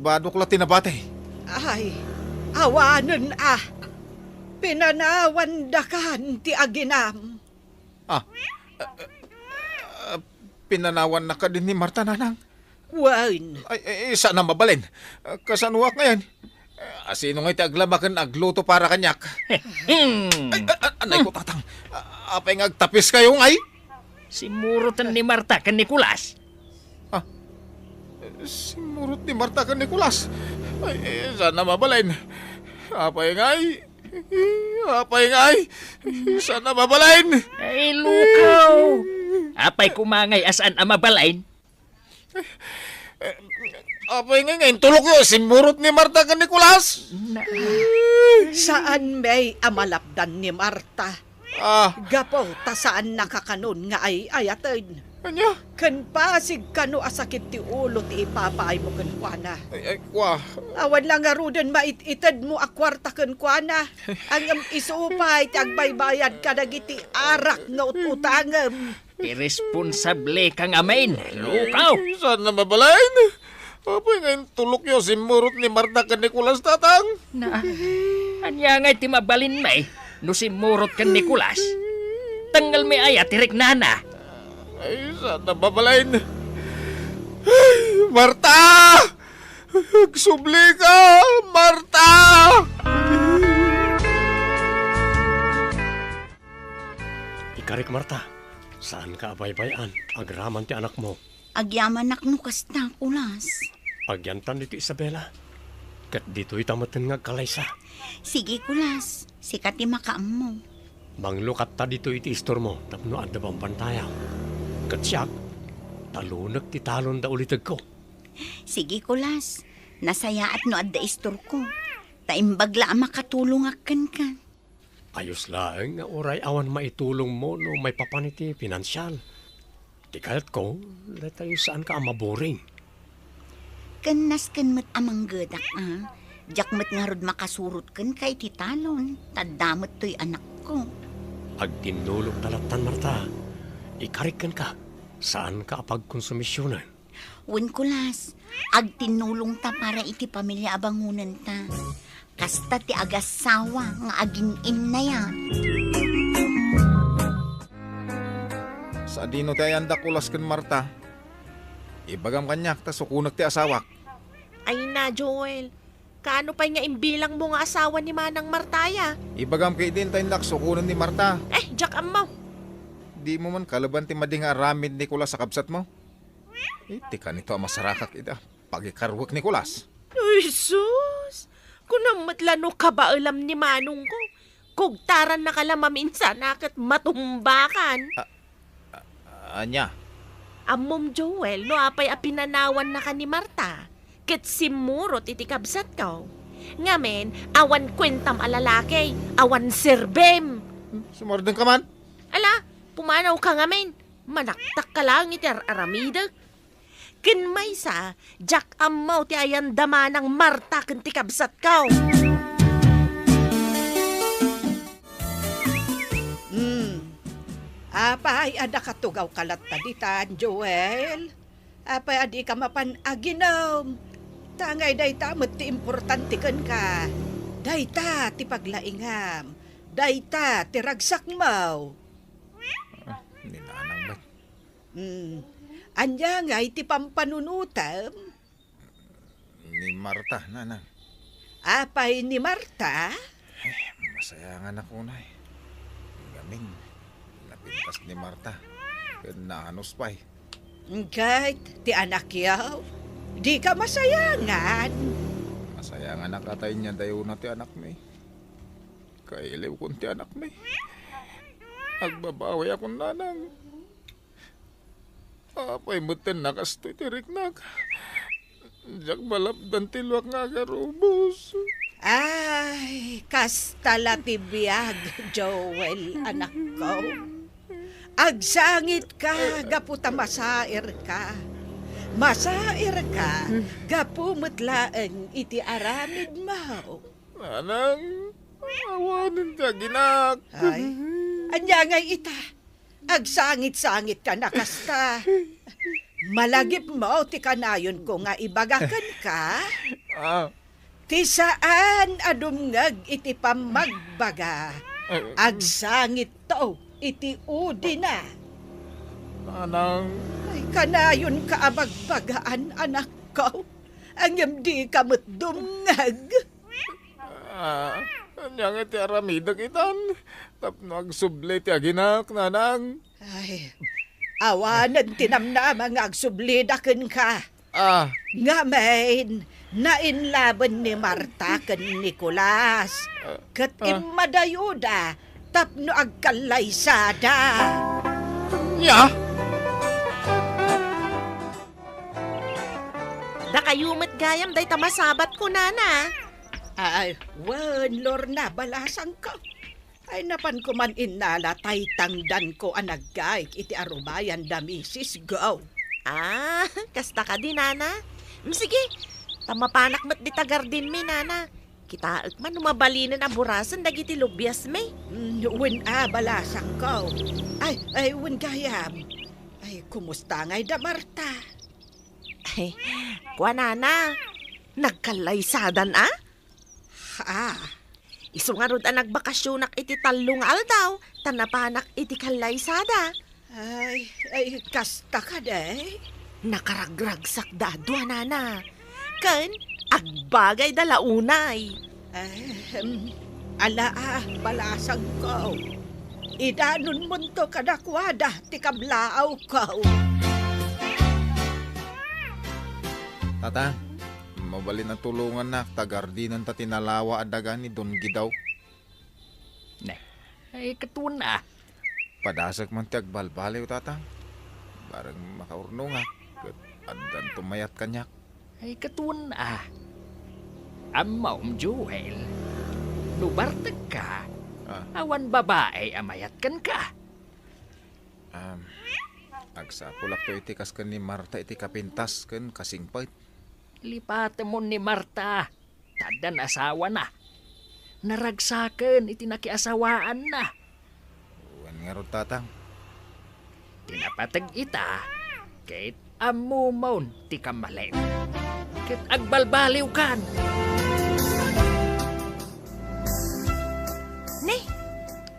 Badok la tinabate. Ay, awanan Pinanawan da kan ti aginam. Pinanawan na ka din ni Marta, nanang. Wan. Ay, isa na mabalin. Kasanuwak ngayon. Sino nga iti aglabakan agluto para kanyak? Anay ko, tatang. Apay nga agtapis kayo ngay? Simurutan ni Marta kan Nicolas. Simurot ni Marta kan Nicolas. Ay, sana mabalin. Apay ngay. Apay ngay. Sana mabalin. Ay, lukaw. Apay kumangay asan ang mabalain? Apay ngay ngayon, tulok yun. Simurot ni Marta kan Nicolas. Saan may amalapdan ni Marta? Gapo, ta saan nakakanon nga ay ayatin. Anya? Kan pasig kano asakit ti ulo ti ipapaay mo kan kuana. Ay, kwa. Awan lang nga ruden mait-itad mo akwarta kan kuana. Ang isupay ti agbaybayad ka dagiti arak nga ututangem. Irresponsable kang amain. Lukaw. Saan na mabalain? Apay ngayon, tulok yun. Simurot ni Marta kan Nicolas, tatang. Anya ngay ti mabalin may. No simurot kan Nicolas. Tanggal may aya tirik nana. Ay, saan na babalain? Ay, Marta! Nagsubli ka, Marta! Ikarik Marta, saan ka abaybayan? Agraman ti anak mo. Agyaman naknukas na kulas. Agyantan dito Isabela. Kat dito itamatin nga kalaysa. Sige kulas, sikat ti makaam mo. Manglukat ta dito iti istor mo. Tapno adda bang pantaya. Kat siyak, talunag ti talon da ulitag ko. Sige kulas, nasaya at no adda istor ko. Taimbagla ang makatulong akan ka. Ayos lang nga oray awan maitulong mo no may papaniti pinansyal. Di kayat ko, tayo saan ka maboring. Kanas kan mat amang gadak Jak mat nga rod makasurot kan kay titalon. Tadamot to'y anak ko. Agtinulog talatan Marta. Ikarikan ka. Saan ka apagkonsumisyonan? Wen kulas, agtinulong ta para iti pamilya abangunan ta. Kasta ti agasawa nga agin-in na yan. Sa dino ti ayanda kulas kan Marta. Ibagam kanyak, ta sukunak ti asawak. Ay na, Joel. Kaano pa nga imbilang mo nga asawa ni Manang Martaya? Ibagam kay din tayo naksukunan ni Marta. Jack amaw. Di mo man kalaban ti mading aramid ni Kulas sa kabsat mo. Tika nito ang masarakak ita. Pagikarwak ni Kulas. Ay, sus! Kunang matlano ka ba alam ni Manong ko? Kugtaran na kala maminsan akat matumbakan. Anya, Amom Joel, no apay apinanawan na ka ni Marta. Ket simurot iti kabsat ko. Ngamen, awan kwentam alalaki, awan serbem. sumardeng ka man. Ala, pumanaw ka ngamen. Manaktak ka lang iti aramidag. Kinmaysa, Jack amaw ti ayan dama ng Marta ken ti kabsat ko. Apay, ada katugaw kalat taditan, Joel. Apay, adi ka mapanaginom. Tangay dayta, ti importante kan ka. Dayta, ti paglaingam. Dayta, ti ragsak mo. Ninanang ba? Anya nga, iti pampanunutam. Ni Marta, nanang. Apay ni Marta. Masaya nga na kunay. Gaming, napintas ni Marta. Pero naanos pa eh. Kahit ti anak yaw, di ka masayangan. Masaya nga nakatay niya dayo na ti anak may. Kailiw kong ti anak may. Agbabawi akong nanang. Apay mutin nakastoy ti riknag. Diyak malapdan ti luwak nga garubos. Ay, kastala ti biyag, Joel, anak ko. Agsangit ka, gaputa masair ka. Masair ka, gapumutlaeng iti aramid mo. Nanang, awanin ka ginak. Ay, anya nga ita. Agsangit-sangit ka na kasta. Malagip mo, ti kanayon ko nga ibagakan ka. Ti saan adumngag iti pamagbaga. Agsangit to, iti udi na. Nanang, Ay, kanayon ka abagbagaan, anak ko. Ang di ka dumngag. anya nga ti aramidag itan. Tapno agsubli ti aginak, nanang. Ay, awanan tinamnamang agsublidaken ka. Nga main, nainlaban ni Marta ken Nicolas. Kat imadayuda, tapno agkalaysada. Ya? Da kayumat gayam day tamasabat ko nana. Ay, wan, Lorna, balasang ka. Ay, napan ko man inala, tay tangdan ko anagay, iti arubayan da misis, go. Kasta ka din nana. Sige, tamapanak mat di tagar din mi nana. Kitaak man umabalinan ang burasan dagiti lubyas me. Wen balasang ko. Ay, wen gayam. Ay, kumusta ngay da Marta? Ay, kuha nana. Nagkalaysadan Isu nga rod ang nagbakasyonak iti talong aldaw, tanapanak iti kalaysada. Ay, kasta ka day. Nakaragragsak dadwa nana. Kan, agbagay dalaunay. Balasang ko. Idanon mo to kadakwada, ti kablaaw ko. Tata, mabalin ang tulungan na. Tagardinan ta tinalawa adaga ni Don Gidaw. Ay, katuan na. Padasag man ti agbalbaliw, tata. Barang makaurno nga. Adan tumayat kanyak. Ay, katuan na. Amaw, Joel. Lubartag ka. Awan babae, amayat kan ka. Agsapulak to iti kas ni Marta iti kapintas ken kasingpait. Lipate mo ni Marta. Tadan asawa na. Naragsaken iti nakiasawaan na. Uwan nga ro, tatang. Tinapatag ita. Kahit amumon ti kamalen. Kahit agbalbaliw kan.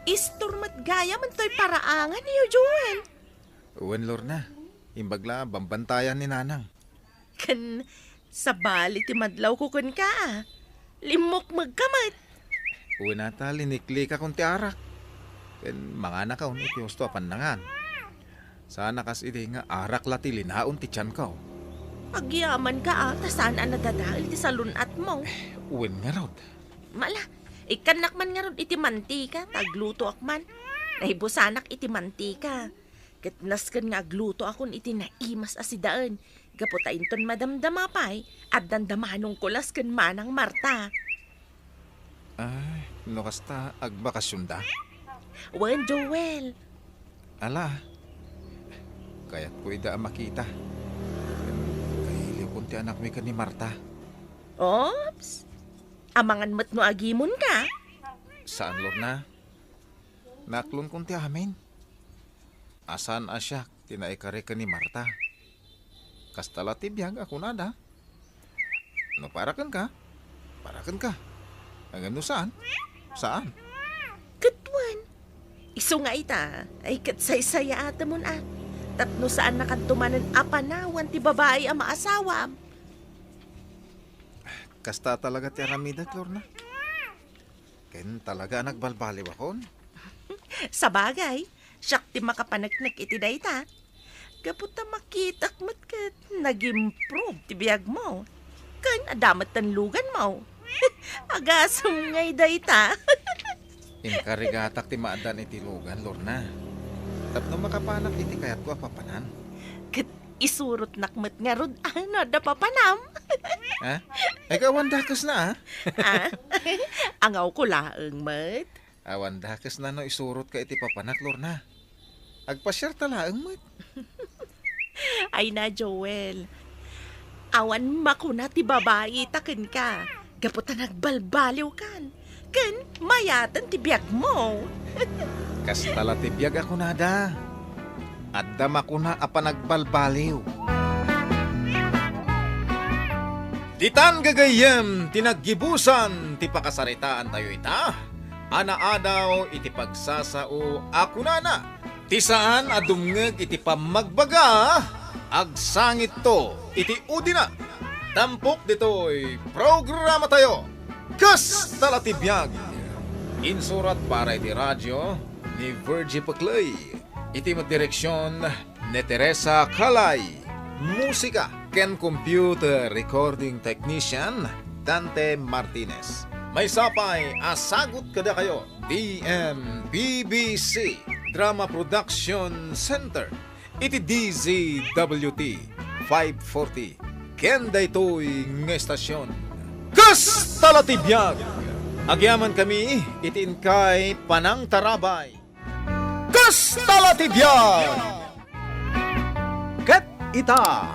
Isturmat gaya man to'y paraangan niyo, Joel. Uwan, Lorna. Imbagla, bambantayan ni nanang. Kan, sa bali ti madlaw ko kun ka. Limok magkamat. Uwan nata, linikli ka kung ti arak. Ken mga nakaw ni ti husto panangan. Sana kas iti nga arak lati linaon ti tiyan ka. Agyaman ka saan ang nadadahil ti salunat mo. Uwin nga rod. Mala, ikanak man nga ron iti mantika, tagluto ak man. Nahibusanak iti mantika. Katnas kan nga agluto akon iti naimas asidaan. Gaputain ton madamdama pa'y, at dandamanong kulas kan manang Marta. Ay, no kasta agbakasyon da. Wen, Joel. Ala, kaya't ko ida makita. Kahiliw kunti anak mi ka ni Marta. Ops. Amangan mo't no agimon ka. Saan, Lorna? Naklon kunti amin. Asan asyak, tinaikare ka ni Marta. Kastala tibiyag ako nada. No, parakan ka. Parakan ka. Hanggang no saan? Saan? Katwan. Iso nga ita, ay katsaysaya ata mo na. Tapno saan nakantumanan apanawan ti babae ang maasawa. Kasta talaga ti Aramidat, Lorna. Ken talaga nagbalbaliw akon. Sa bagay, siyak ti makapanagnak iti dayta. Kaputa makitak mat kat nag-improve ti biyag mo. Kan adamat tanlugan mo. Agasam ngay dayta. Inkarigatak ti maadan iti lugan, Lorna. Tapno makapanak iti kayat ko apapanan. Kat isurot nakmat nga rod ano da papanam. Ha? Ay kawan dakas na, ha? Angaw ko laeng mat. Awan dakas na no isurot ka iti papanak, Lorna. Agpasyar talaang mat. Ay na, Joel. Awan makuna ti babae taken ka. Gaputa nagbalbaliw kan. Ken mayatan ti biyag mo. Kastala ti biyag ako nada. Addam ako na apa nagbalbaliw. Ditan gagayem, tinaggibusan, ti pakasaritaan tayo ita. Anaadaw iti pagsasao ako na. Ti saan adumngeg iti pamagbaga, agsangit to iti udina. Tampok dito'y programa tayo. Kas talatibiyag. Insurat para iti radyo ni Virgie Paclay. Iti direksyon ni Teresa Calay. Musika ken computer recording technician Dante Martinez. May sapay asagot kada kayo DMBBC Drama Production Center. Iti DZWT 540 ken daytoy nga estasyon. Kas talatibiyag. Agyaman kami itin kay Panang Tarabay. Kas talatibiyag. Ket ita,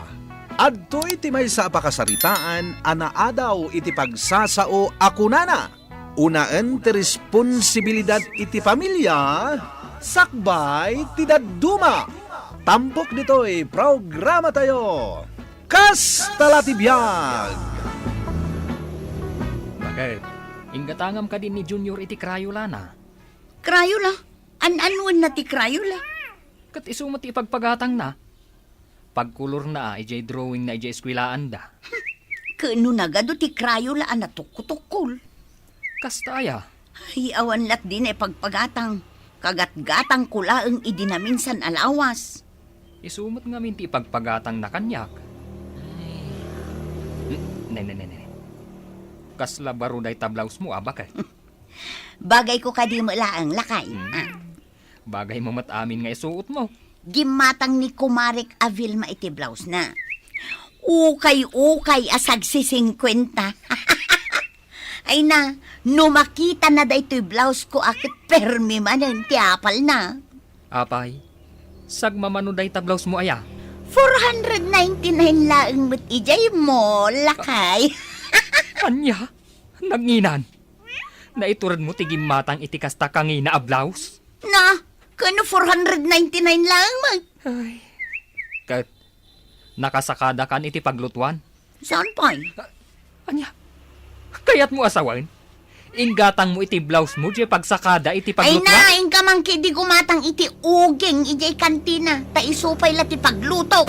adto iti may sa pakasaritaan, anaadaw iti pagsasao akunana. Unaan ti responsibilidad iti pamilya, sakbay ti dadduma. Tampok dito'y programa tayo. Kas talatibiyag. Bakit? Ingatangam ka din ni Junior iti Crayola na. Crayola? An-anuan na ti Crayola? Kat isumat ti ipagpagatang na. Pagkulor na, ijay drawing na ijay eskwilaan da. Kano nagado ti Crayola ang natukkutukul. Kastaya. Ay, awan lat din pagpagatang. Kagat-gatang kulaang idinaminsan alawas. Isumot nga min ti ipagpagatang na kanyak. Ne. Kasla baro day tablaws mo, bakit? Bagay ko kadi malaang lakay. Bagay mo matamin nga isuot mo. Gimatang ni Kumarik Avil maiti blouse na. Ukay-ukay asag si 50. Ay na, no makita na da ito'y blouse ko akit permi manen ti apal na. Apay, sagmamano day tablaws mo aya. 499 laeng met ijay mo, lakay. Anya, nagnginan. Naituran mo tigim matang itikas ta kangina a blouse. Na, kano 499 lang mag. Ay, kat, nakasakada kan iti paglutuan. Saan pa? Anya, kayat mo asawan? Inggatang mo iti blouse mo, di pagsakada iti Ay paglutuan? na, ingka man kidi gumatang iti uging ijay kantina. Ta isupay lati pagluto.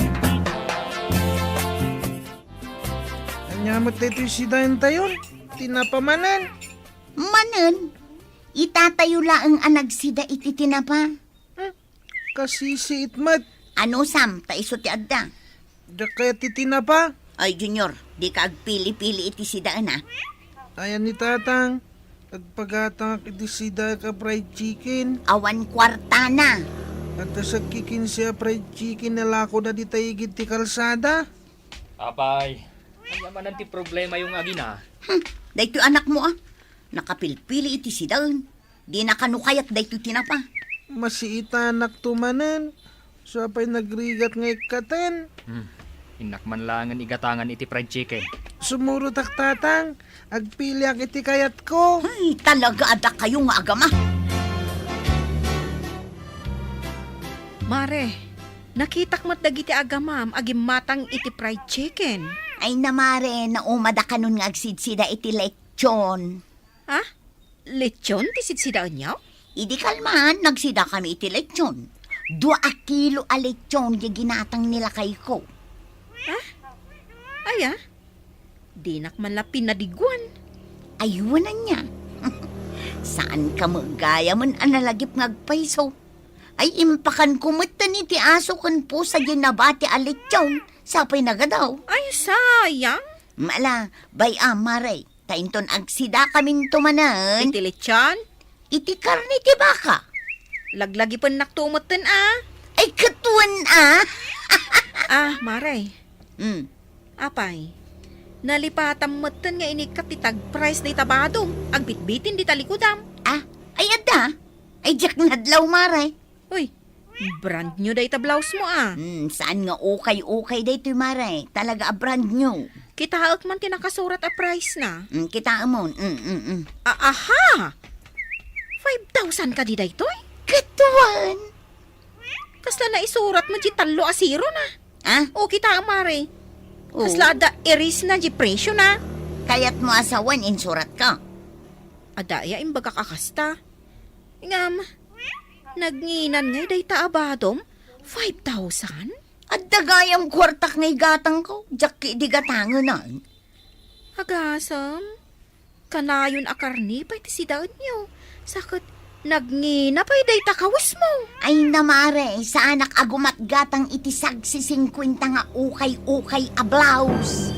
Anyamot na ito si Dayan tayon. Tinapamanan. Manen, itatayo laang anagsida iti tinapa. Kasi si Itmat. Ano sam, ta iso ti adda. Da kaya titina pa. Ay, Junior, di ka agpili-pili iti sidaan ha. Ayan ni tatang. Agpagatang iti sida ka fried chicken. Awan kwarta na. At sa kikin siya fried chicken na lako na di tayigid ti kalsada. Apay, kanya man ti problema yung agina. Dahito anak mo ah. Nakapilpili iti sidaan. Di nakanukayat dahito tinapa. Masiita anak tumanan. Siya pa'y nagrigat ng ikaten. Inakman lang ang igatangan iti fried chicken. Sumuro tak tatang. Agpili ang iti kayat ko. Ay, talaga ada kayo nga agama. Mare, nakitak mat dagiti agamam agim matang iti fried chicken. Ay namare, naumada ka nun nga agsidsida iti lechon. Ha? Lechon ti sidsidaan niyo? Idi kalman, nagsida kami iti lechon. 2 kilo a lechon di ginatang nila kay ko. Aya, di nakman la pinadiguan. Ayunan niya. Saan ka magaya man analagip ngagpaiso? Ay impakan kumatan iti aso kan po sa ginabati a lechon. Sapay nagadaw. Ay, sayang. Mala, bay amaray. Tainton agsida kaming tumanan. Iti lechon, Iti karni ti baka. laglagi pa naktumatan Ay katuan ah. Mare, apay. Nalipatam matan nga inikat ti tag price na itabado. Agbitbitin di talikudam. Ay ada. Ay jak nadlaw maray. Uy, brand new da ita blouse mo Saan nga okay dayto maray. Talaga a brand new. Kita man tinakasurat a price na. Kita mo. Aha! 5,000 ka di daytoy? Katuan. Kasla na isurat mo di talo a zero na. O kita mare. Oh. Kasla da iris na di presyo na. Kaya't mo asawan insurat ka. Adaya imbaga kakasta. Ingam, nagnginan ngay day taabadom, 5,000? At dagayang kwartak ngay gatang ko. Jaki di gatangan na. Agasam, kanayon akarni pa'y tisidaan niyo. Sakit, nagngina pa'y day takawis mo. Ay namare, sa anak agumat gatang itisag si 50 nga ukay-ukay a blouse.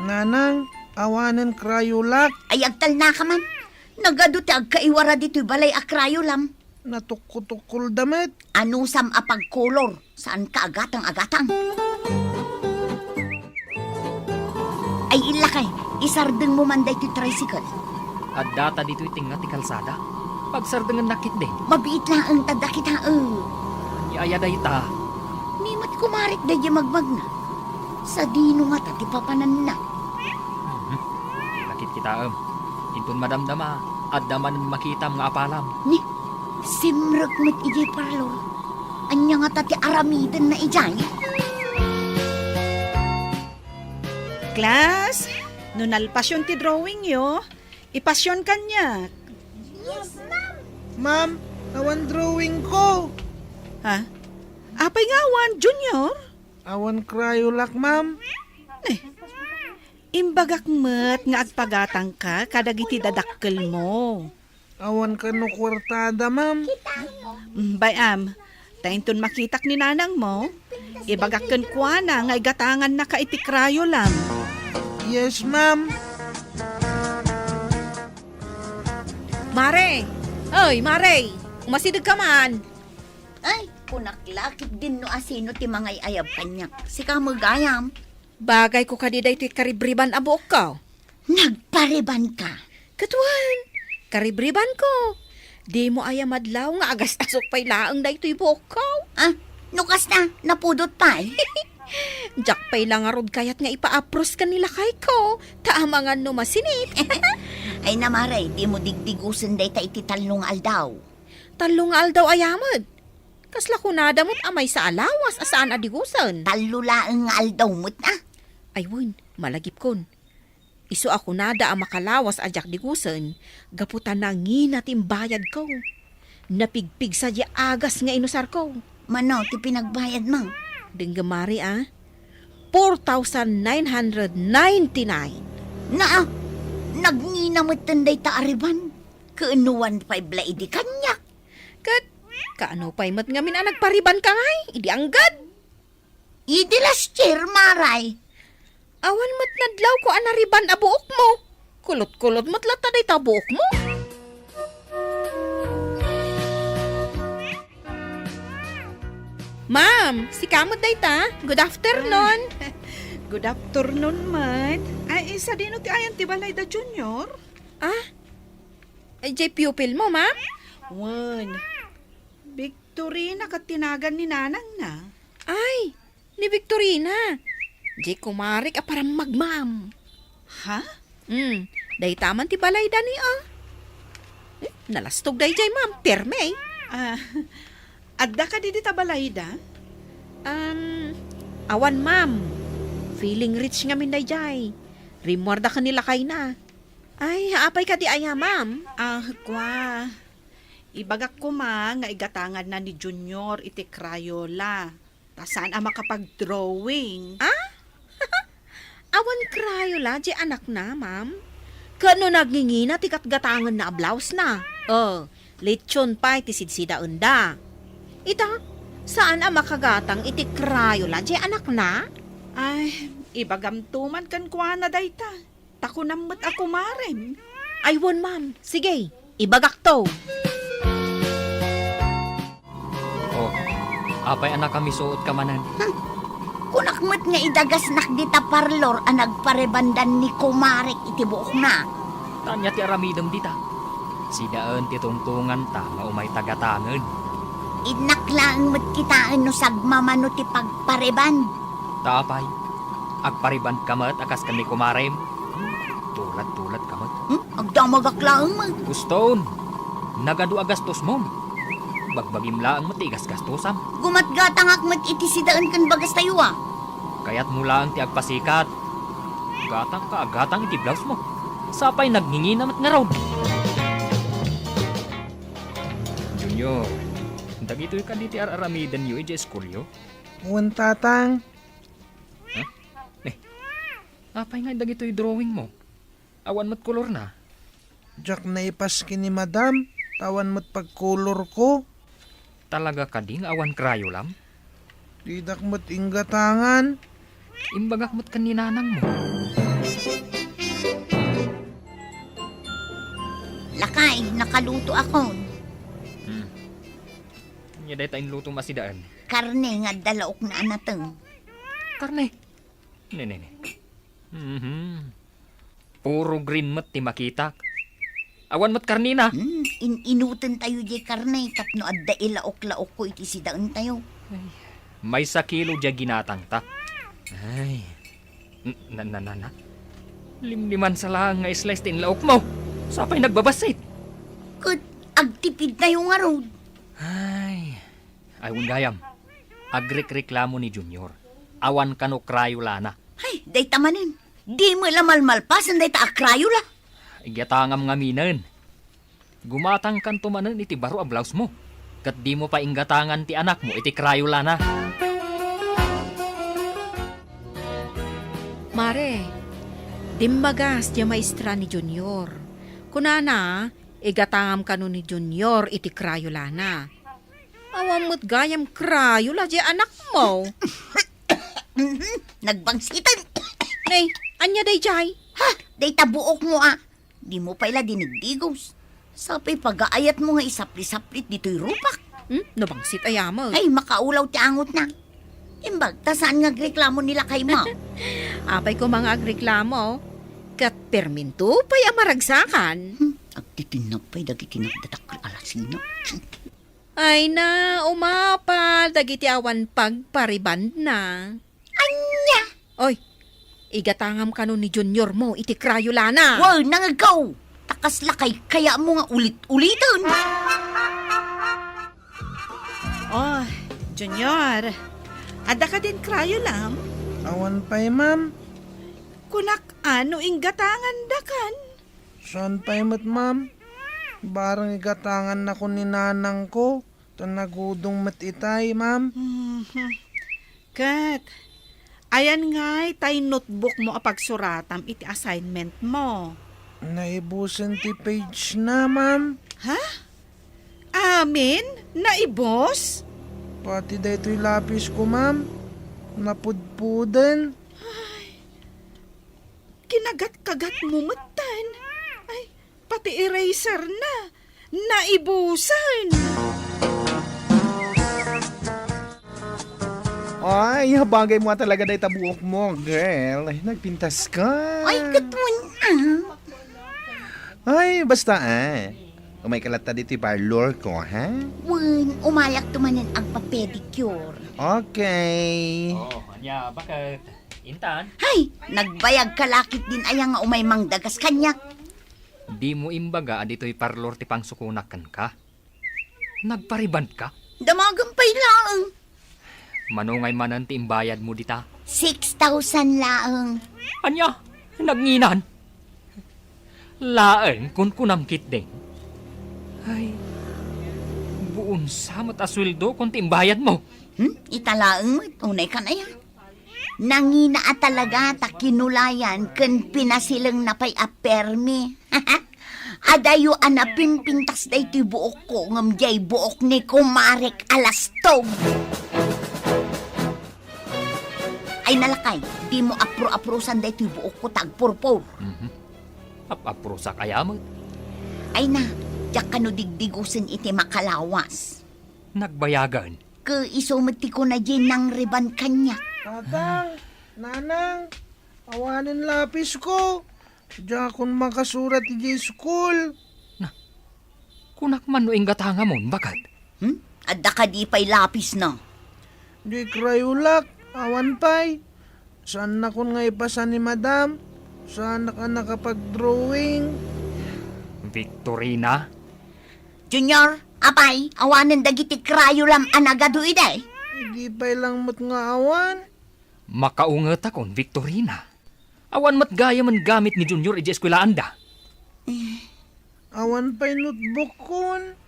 Nanang, awanan krayulak. Ay agtal na ka man. Nagado ti agkaiwara dito'y balay akrayolam. Natukul damit. Anusam apagkolor. Saan ka agatang-agatang? Ay ilakay, isardeng mo man dito tricycle. At data dito itinga ti kalsada. Pagsardangan nakit din. Mabiit lang ang tada kita. Iaya dayta. Nimat kumarik da di magmag na. Sa dino nga tati papanan na. Nakit kita Intun madamdama. At daman makita mga apalam. Ni, simrag mo't ijay parlor. Anya nga tati aramitan na ijay. Class, nunalpasyon ti drawing yo. Ipasyon kanya. Ma'am, awan drawing ko. Ha? Apay nga awan, Junior? Awan krayulak, ma'am. Imbagak met nga agpagatang ka kadagiti dadakkel mo. Awan ka no kwartada, ma'am. Bayam, tainton makitak ni nanang mo, ibagakken kwa na nga igatangan na ka itikrayo lang. Yes, ma'am. Mare! Oy, Mare! Umasidag ka man! Ay, kunaklakit din no asino ti mga ayab kanyak. Sika magayam. Bagay ko kadida ito'y karibriban abuok ka. Nagpariban ka. Katuan, karibriban ko. Di mo aya madlaw nga agas asok pa'y laang da ito'y buok ko. Nukas na, napudot pa eh. Jak pa'y lang arod kayat nga ipaapros ka nila kay ko. Taamangan no masinit. Ay namaray, di mo digdigusan day ta iti talong aldaw. Talong aldaw ayamad. Kasla kunada mo't amay sa alawas asaan adigusan. Talulaang nga aldaw mo't na. Aywon, malagip kon. Iso ako nada ang makalawas ajak digusan. Gaputan na nginatim bayad ko. Napigpig sa di agas nga inusar ko. Mano, ti pinagbayad mo. Dinggamari 4,999. Na, nagninamot tanday ta ariban. Kaanuan pa'y blaidi kanyak. Kaano pa'y mat ngamin nagpariban ka ngay? Idi anggad. Idi last year, Maray. Awan mat nadlaw ko anariban a buok mo. Kulot-kulot mat lataday ta buok mo. Ma'am, si kamot day ta. Good afternoon. Good afternoon, Mat. Ay, isa din ti ayan ti Balay da Junior. Jay pupil mo, ma'am? Wan. Victorina katinagan ni Nanang na. Ay, ni Victorina. Jay kumarik a parang magmam. Ha? Day taman ti balay dani nalastog day jay ma'am, perme. Adda ka di ta Balay da? Awan ma'am. Feeling rich nga min day jay. Rimwarda ka nila kay na. Ay, haapay ka di aya ma'am. Kwa. Ibagak ko nga igatangan na ni Junior iti Crayola. Tasan ang makapag-drawing. Awan Crayola, di anak na, ma'am. Kano nagngingina, tikat gatangan na blouse na. Lechon pa, iti sidsida unda. Ita, saan ang makagatang iti Crayola, di anak na? Ay, ibagamtuman kan kwa na dayta. Tako namot ako maren. Aywan, ma'am. Sige, ibagak to. Oh, apay anak kami suot ka manan. Kunakmat nga idagas nak dita parlor ang nagparebandan ni Kumarik iti buok na. Tanya ti aramidem dita. Sidaan ti tungtungan ta nga umay tagatangan. Inaklaan mo't kitaan no sagmamano ti pagpareban. Taapay, agpariban kamat akas kami kumarem. Tulad kamat. Agdamagaklaan mo. Guston, nagadu agastos mo. Bagbagim laang mo tigas gastosam. Gumatgatangak mo't iti sidaan kan bagas tayo Kaya't mula ang ti agpasikat. Gatang iti blouse mo. Sapay naghingi namat nga raw. Junior, dagito'y ka diti aramidan yu iti eskulyo. Wan tatang. Apay nga dagito'y drawing mo. Awan mo't kolor na. Jack na ipaski ni madam. Tawan mo't pagkulor ko. Talaga ka ding awan krayolam? Didak mo't inggatangan. Imbagak mo't kaninanang mo. Lakay, nakaluto ako. Nya day tayong luto masidaan. Karne nga dalaok na anateng. Karne. Ne. Puro green mo't ti makitak. Awan mo't karnina. Inutan tayo di karne. Tapno adda ilaok-laok ko iti sidaan tayo. May sa kilo dya ginatang ta. Ay. Na. Limliman sa lang nga slice tin laok mo. Sapay nagbabasit. Kud, agtipid tayo nga road. Ay gayam. Agrik-reklamo ni Junior. Awan kano krayola na. Ay, day tamanin. Di mo lamalmalpasan day ta akrayo la. Igyatangam nga minan. Gumatang kan tumanan iti baro a blouse mo. Kat di mo pa inggatangan ti anak mo iti krayola na. Mare, dimbagas di maestra ni Junior. Kunana, igatangam ka ni Junior iti Crayola na. Awam mo't gayam Crayola di anak mo. Nagbangsitan. Nay, anya day jay? Ha, day tabuok mo Di mo pa ila dinigdigos. Sapay pag-aayat mo nga isapli-saplit dito'y rupak. Nabangsit ayamo. Ay, makaulaw ti angot na. Imbag, tasaan nga reklamo nila kay ma. Apay ko mga agreklamo. Kat perminto pa'y amaragsakan. Agtitinag pa'y dagitinagdatak alasino. Ay na, umapa, dagiti awan pagpariband na. Anya! Oy, igatangam ka ni Junior mo, iti Crayola na. Wow, nangagaw! Takas lakay, kaya mo nga ulit-ulitan. Oh, Junior. Ada ka din Crayolam? Awan pa'y ma'am. Kunak ano inggatangan dakan? Saan pa'y mo't ma'am? Barang igatangan na ko ni nanang ko. Tanagudong matitay ma'am. Kat, ayan nga'y tay notebook mo apagsuratam iti assignment mo. Naibusan ti page na ma'am. Ha? Amin? Naibos? Pati daytoy lapis ko, ma'am. Napudpudan. Kinagat-kagat mo matan. Ay, pati eraser na. Naibusan. Ay, bagay mo talaga day tabuok mo, girl. Ay, nagpintas ka. Ay, katun Ay, basta umay kalata dito yung parlor ko, ha? Wen, umalak tumanin ang papedicure. Okay. Oh, anya, bakit? Intan? Hay, nagbayag kalakit din ayang nga umay mangdagas kanyak. Di mo imbaga dito'y parlor ti pangsukunakan ka? Nagpariband ka? Damagang pay laang. Manungay manan ti imbayad mo dita? 6,000 laang. Anya, nagnginan. Laeng kun kunamkit ding. Ay, buon samot asweldo kung ti imbayad mo. Italaang mo, unay ka na yan. Nangina talaga ta kinulayan ken pinasilang napay apermi. Adayo anapin pintas da ito'y buok ko ngam jay buok ni Kumarek Alastog. Ay nalakay, di mo apro-aprosan da ito'y buok ko tagpurpor. Apaprusak ayamot. Ay na, diyak kano digdigusin iti makalawas. Nagbayagan. Ke isumati ko na dyan ng riban kanya. Tatang, nanang, awanin lapis ko. Diyan akong makasurat di school. Kunak man no ingatanga mon, bakit? Adda ka di pa'y lapis na. Di krayulak, awan pay. Saan na kun nga ipasa ni madam? Saan na ka nakapag-drawing? Victorina? Junior, apay, awanan dagiti krayo lam anagado iday. Hindi pa'y lang mo't nga awan. Makaunget akon, Victorina. Awan mat gaya man gamit ni Junior iji eskwelahan da. Awan pa'y notebook kon.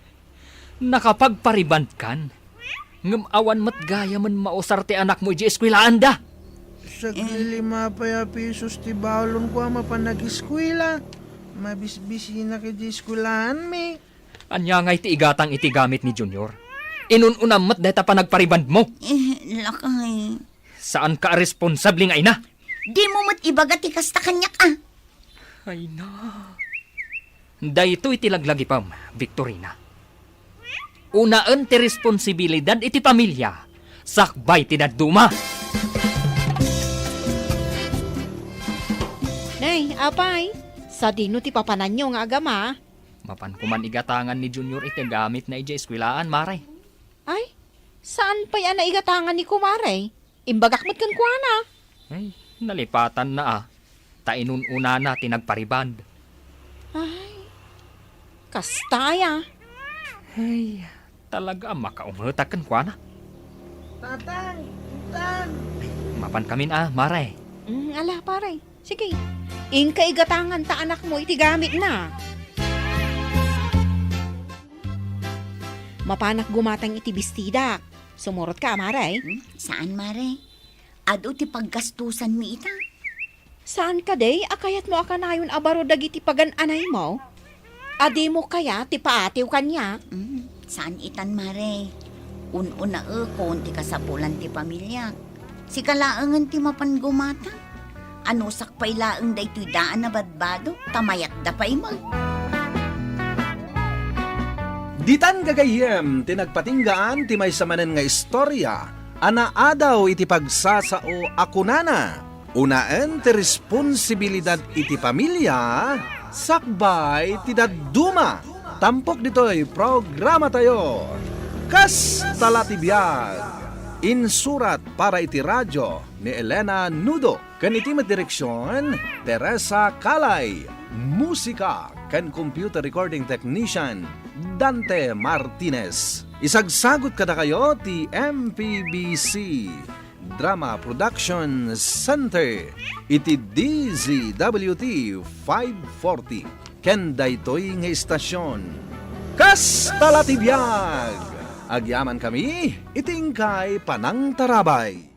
Nakapagpariband kan. Ngam awan mat gaya man mausar ti anak mo iji eskwelahan da. Saglilima pa pisos ti balon ko ang mapanag-eskwela. Mabisbisi na kay di eskwelahan mi. Anya ngay ti igatang iti gamit ni Junior. Inununam mat dahita pa nagpariband mo. Lakay. Saan ka responsabling ay na? Di mo mat ibagat ikasta kanyak ah. Ay na. Dahito iti laglagipam, Victorina. Unaan ti responsibilidad iti pamilya. Sakbay ti daduma. Nay, apay. Sa dino ti papanan nyo nga agama. Mapan kuman igatangan ni Junior iti gamit na iti eskwelahan, Mare. Ay, saan pa yan na igatangan ni Kumare? Imbagak mo't kan kuana. Ay, nalipatan na ah. Tainununa na tinagpariband. Ay, kastaya. Ay, talaga makaumutakan kwa na. Tatang, tatang. Mapan kamin ah, Mare. Ala, pare. Sige. Ingka igatangan ta anak mo iti gamit na. Mapanak gumatang iti bistida. Sumurot ka, Mare. Saan, Mare? Ado ti paggastusan mi ita? Saan ka, day? Akayat mo akanayon abaro dagiti pagan-anay mo? Adi mo kaya ti paatiw kanya? Saan itan, Mare? Un-una kon ti kasapulan ti pamilya. Si kalaangan ti mapangumata. Ano sakpay laang da ito'y daan na badbado? Tamayat da pa'y mag. Ditan gagayem, tinagpatinggaan ti may samanen nga istorya, anaadaw iti pagsasao akunana. Unaan ti responsibilidad iti pamilya, sakbay ti dadduma. Tampok dito'y programa tayo. Kas talatibiyag. Insurat para iti radyo ni Elena Nudo. Kan iti direksyon, Teresa Calay. Musika kan computer recording technician, Dante Martinez. Isagsagot kada kayo ti MPBC Drama Production Center. Iti DZWT 540. Ken daytoy nga istasyon. Kas talatibiyag! Agyaman kami, itingkay panang tarabay.